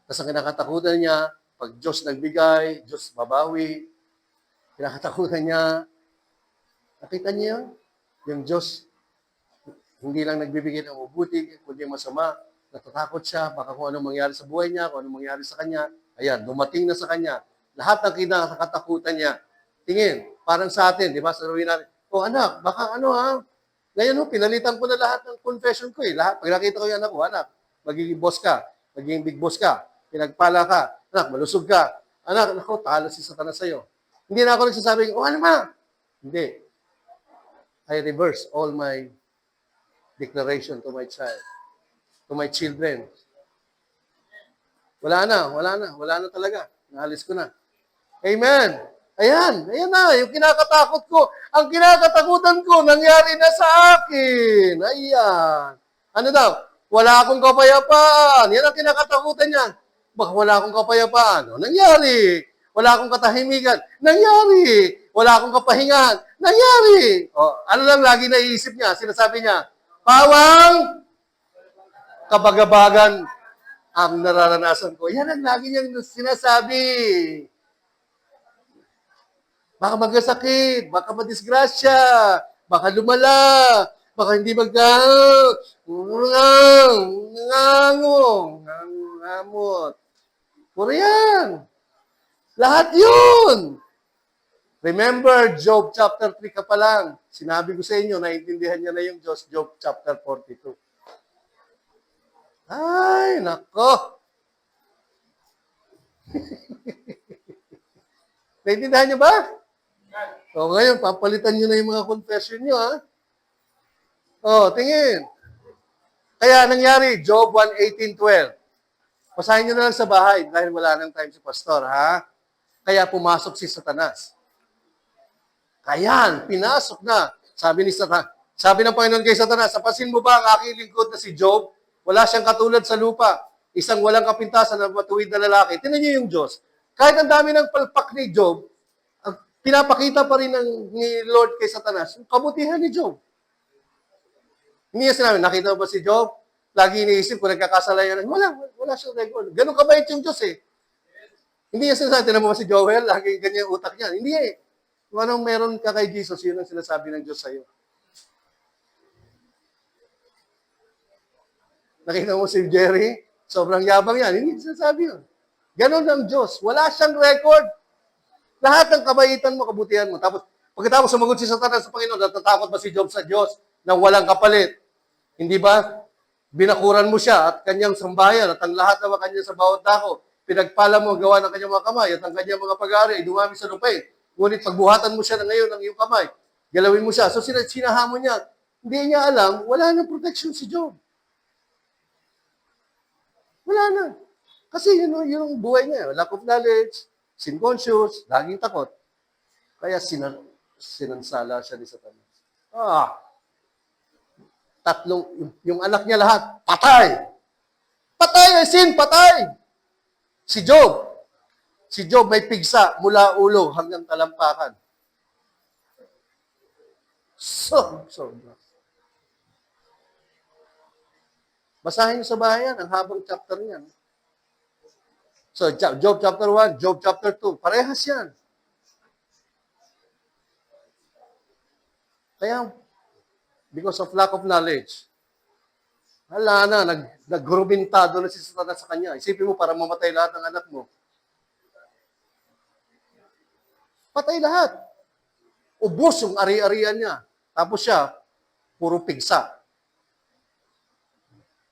Tapos ang kinakatakutan niya, pag Diyos nagbigay, Diyos babawi. Kinakatakutan niya. Nakita niyo yun? Yung Diyos, hindi lang nagbibigay ng mabuti, kundi masama. Natatakot siya, baka kung anong mangyari sa buhay niya, kung anong mangyari sa kanya. Ayan, dumating na sa kanya. Lahat ng kinakatakutan niya. Tingin, parang sa atin, di ba? Sabihin natin, oh anak, baka ano ha? Ngayon, pinalitan ko na lahat ng confession ko eh. Lahat, pag nakita ko yung anak ko, anak, magiging boss ka, magiging big boss ka, pinagpala ka, anak, malusog ka, anak, ako, talo si Satanas sa'yo. Hindi na ako nagsasabing, oh ano ma? Hindi. I reverse all my declaration to my child, to my children. Wala na talaga. Naalis ko na. Amen. Ayan na, yung kinakatakot ko. Ang kinakatakutan ko, nangyari na sa akin. Ayan. Ano daw? Wala akong kapayapaan. Yan ang kinakatakutan niya. Baka wala akong kapayapaan. Ano nangyari? Wala akong katahimikan. Nangyari. Wala akong kapahingahan. Nangyari. O, ano lang lagi naiisip niya? Sinasabi niya, pawang kabagabagan ang nararanasan ko. Yan ang lagi niyang sinasabi. Baka magkasakit, baka madisgrasya, baka lumala, baka hindi ngamot. Puro yan. Lahat yun. Remember, Job chapter 3 ka pa lang. Sinabi ko sa inyo, naiintindihan niya na yung Diyos, Job chapter 42. Ay, nako. Naiintindihan niyo ba? O ngayon, papalitan niyo na yung mga confession niyo, ha? O, tingin. Kaya nangyari, Job 1:18-12. Basahin niyo na lang sa bahay dahil wala nang time si pastor, ha? Kaya pumasok si Satanas. Kaya, pinasok na. Sabi ng Panginoon kay Satanas, sapasin mo ba ang aking lingkod na si Job? Wala siyang katulad sa lupa. Isang walang kapintasan na matuwid na lalaki. Tingnan niyo yung Diyos. Kahit ang dami ng palpak ni Job, pinapakita pa rin ni Lord kay Satanas yung kabutihan ni Job. Hindi niya sinabi, nakita mo ba si Job? Lagi iniisip kung nagkakasalayan. Wala siyang record. Ganun kabait yung Diyos eh. Hindi niya sinasabi, tinan mo ba si Joel? Lagi ganyan yung utak niya. Hindi eh. Kung anong meron ka kay Jesus, yun ang sinasabi ng Diyos sa'yo. Nakita mo si Jerry? Sobrang yabang yan. Hindi sinasabi yun. Ganon ang Diyos. Wala siyang record. Lahat ng kabaitan mo, kabutihan mo. Tapos, pagkatapos sumagot si Satanas sa Panginoon, natatakot ba si Job sa Diyos na walang kapalit? Hindi ba? Binakuran mo siya at kanyang sambahayan at ang lahat ng kanya sa bawat dako. Pinagpala mo ang gawa ng kanyang mga kamay at ang kanyang mga pag-aari ay dumami sa lupain. Ngunit pagbuhatan mo siya na ngayon ng iyong kamay, galawin mo siya. So sinahamon niya. Hindi niya alam, wala nang protection si Job. Wala na. Kasi yun yung buhay niya. Lack of knowledge, sin conscious, laging takot. Kaya sinansala siya ni Satanas. Yung anak niya lahat, patay. Patay ay sin, patay. Si Job may pigsa mula ulo hanggang talampakan. Sobra. Basahin niyo sa bahayan, ang habang chapter niyan. So, Job chapter 1, Job chapter 2, parehas yan. Kaya, because of lack of knowledge, wala na, nagrubintado na si Satanas sa kanya. Isipin mo, para mamatay lahat ng anak mo. Patay lahat. Ubos yung ari-arian niya. Tapos siya, puro pigsa.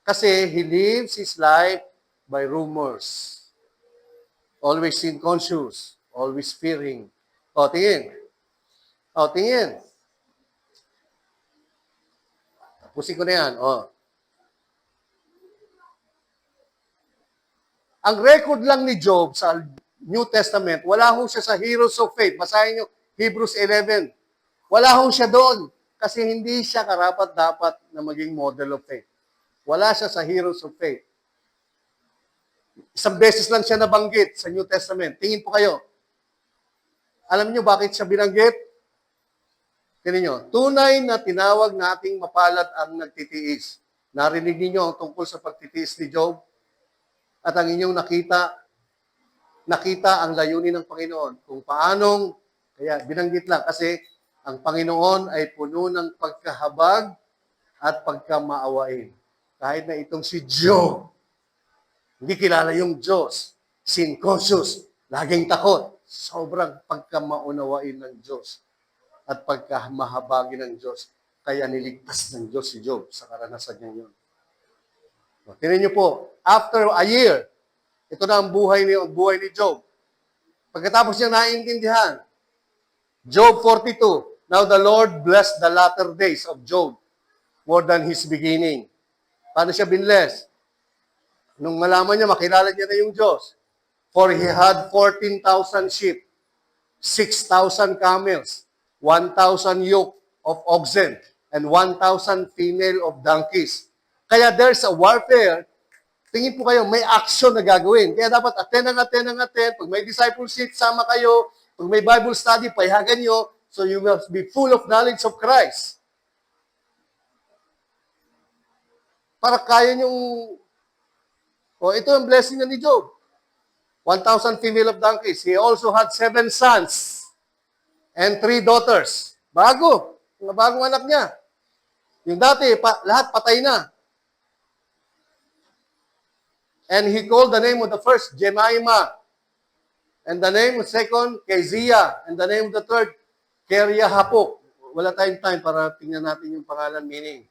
Kasi he lives his life by rumors. Always sin conscious. Always fearing. O, tingin. Tapusin ko na yan. Oh. Ang record lang ni Job sa New Testament, wala ho siya sa Heroes of Faith. Basahin niyo Hebrews 11. Wala ho siya doon kasi hindi siya karapat-dapat na maging model of faith. Wala siya sa Heroes of Faith. Isang beses lang siya nabanggit sa New Testament. Tingin po kayo. Alam niyo bakit siya binanggit? Tingnan niyo. Tunay na tinawag nating mapalad ang nagtitiis. Narinig niyo ang tungkol sa pagtitiis ni Job? At ang inyong nakita ang layunin ng Panginoon. Kung paanong, kaya binanggit lang kasi ang Panginoon ay puno ng pagkahabag at pagkamaawain. Kahit na itong si Job, hindi kilala yung Diyos, sin conscious, laging takot, sobrang pagkamaunawain ng Diyos at pagkamahabagin ng Diyos. Kaya niligtas ng Diyos si Job sa karanasan niya yun. Tingnan niyo po, after a year, ito na ang buhay ni Job. Pagkatapos niya naiintindihan, Job 42, now the Lord blessed the latter days of Job more than his beginning. Paano siya binless? Nung malaman niya, makilala niya na yung Diyos. For he had 14,000 sheep, 6,000 camels, 1,000 yoke of oxen, and 1,000 female of donkeys. Kaya there's a warfare. Tingin po kayo, may action na gagawin. Kaya dapat attend. Pag may discipleship, sama kayo. Pag may Bible study, payagan nyo. So you must be full of knowledge of Christ. Para kaya nyong... ito ang blessing na ni Job. 1,000 female of donkeys. He also had 7 sons and 3 daughters. Bago. Mga bagong anak niya. Yung dati, lahat patay na. And he called the name of the first, Jemima. And the name of the second, Keziah. And the name of the third, Keriahapuk. Wala tayong time para tingnan natin yung pangalan meaning.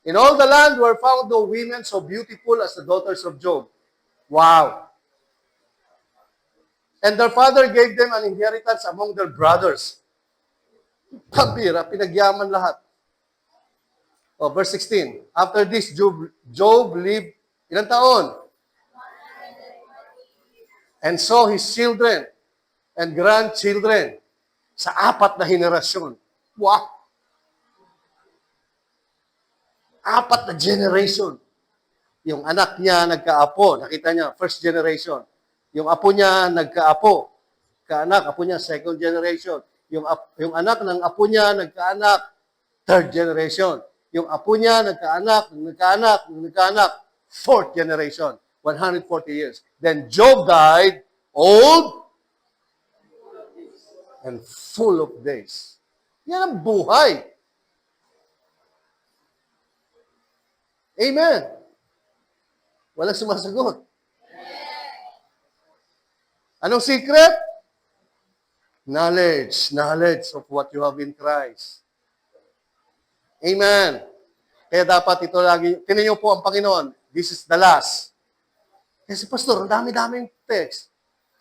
In all the land were found no women so beautiful as the daughters of Job. Wow. And their father gave them an inheritance among their brothers. Pambira, pinagyaman lahat. Verse 16. After this, Job lived ilang taon? And saw his children and grandchildren sa 4 na henerasyon. Wow! 4 na generation. Yung anak niya nagkaapo. Nakita niya, first generation. Yung apo niya nagkaapo. Kaanak, apo niya, second generation. Yung anak ng apo niya nagkaanak, third generation. Yung apo niya nagkaanak, fourth generation. 140 years. Then Job died old and full of days. Yan ang buhay. Amen. Walang sumasagot. Anong secret? Knowledge of what you have in Christ. Amen. Kaya dapat ito lagi, tinan niyo po ang Panginoon, this is the last. Kasi pastor, ang dami-daming text.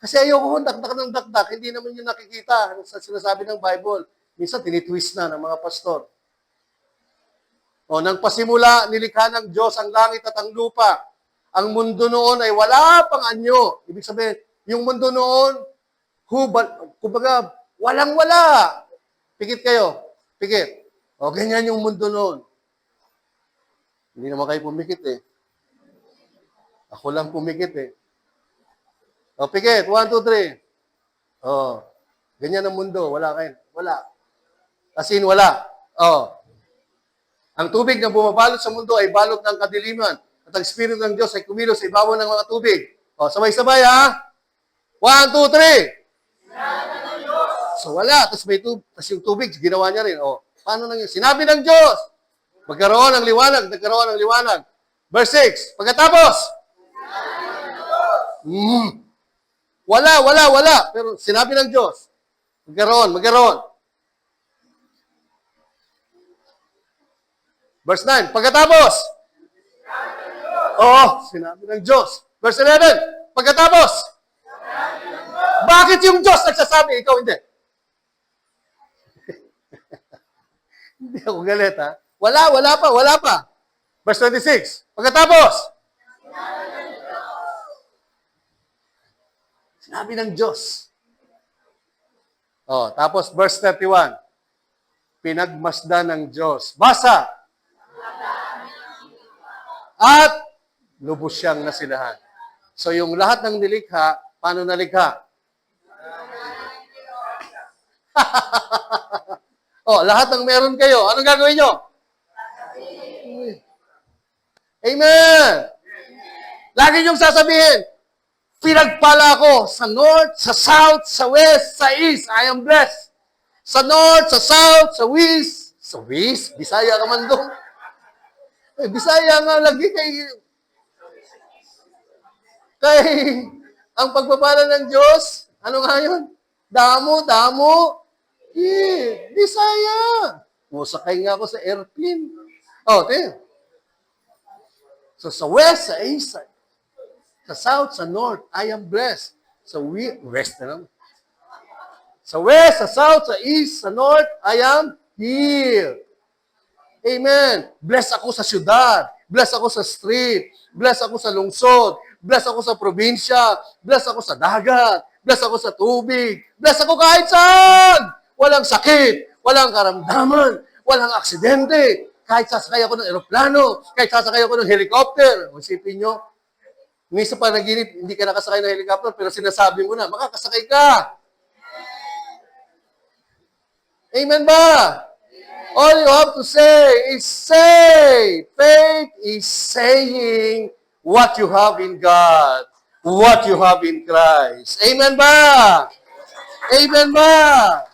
Kasi ayoko dakdak ng dakdak, hindi naman yung nakikita sa sinasabi ng Bible. Minsan tinitwist na ng mga pastor. Nang pasimula, nilikha ng Diyos ang langit at ang lupa. Ang mundo noon ay wala pang anyo. Ibig sabihin, yung mundo noon, kumbaga, walang-wala. Pikit kayo. Pikit. Ganyan yung mundo noon. Hindi naman kayo pumikit eh. Ako lang pumikit eh. Pikit. 1, 2, 3. Ganyan ang mundo. Wala kayo. Wala. As in, wala. Ang tubig na bumabalot sa mundo ay balot ng kadiliman. At ang Espiritu ng Diyos ay kumilos sa ibabaw ng mga tubig. Sabay-sabay ha. 1, 2, 3. So wala. Tapos yung tubig, ginawa niya rin. Paano nang yun? Sinabi ng Diyos. Magkaroon ng liwanag. Nagkaroon ng liwanag. Verse 6. Pagkatapos. Wala. Pero sinabi ng Diyos. Magkaroon. Verse 9. Pagkatapos. Sinabi ng Diyos. Verse 11. Pagkatapos. Bakit yung Diyos nagsasabi? Ikaw hindi. Hindi ako galit, ha? Wala pa. Verse 26. Pagkatapos, sinabi ng Diyos. Tapos verse 31. Pinagmasdan ng Diyos. Basa! At lubos siyang nasilahan. So yung lahat ng nilikha, paano nalikha? Lahat ng meron kayo, anong gagawin nyo? Amen! Lagi niyong sasabihin, pinagpala ako sa north, sa south, sa west, sa east, I am blessed. Sa north, sa south, sa west, Bisaya ka man doon. Bisaya nga lagi ang pagpapala ng Diyos, ano nga yun? Damo. Bisaya. Sakay nga ako sa airplane. Tingnan. So, sa west, sa east, sa south, sa north, I am blessed. Sa west na lang. Sa west, sa south, sa east, sa north, I am healed. Amen. Blessed ako sa syudad. Blessed ako sa street. Blessed ako sa lungsod. Blessed ako sa probinsya. Blessed ako sa dagat. Blessed ako sa tubig. Blessed ako kahit saan. Walang sakit. Walang karamdaman. Walang aksidente. Kahit sasakay ako ng eroplano, kahit sasakay ako ng helicopter. Isipin nyo, minsan pa naginip, hindi ka nakasakay ng helicopter, pero sinasabi mo na, makakasakay ka. Amen ba? All you have to say is say. Faith is saying what you have in God, what you have in Christ. Amen ba? Amen ba?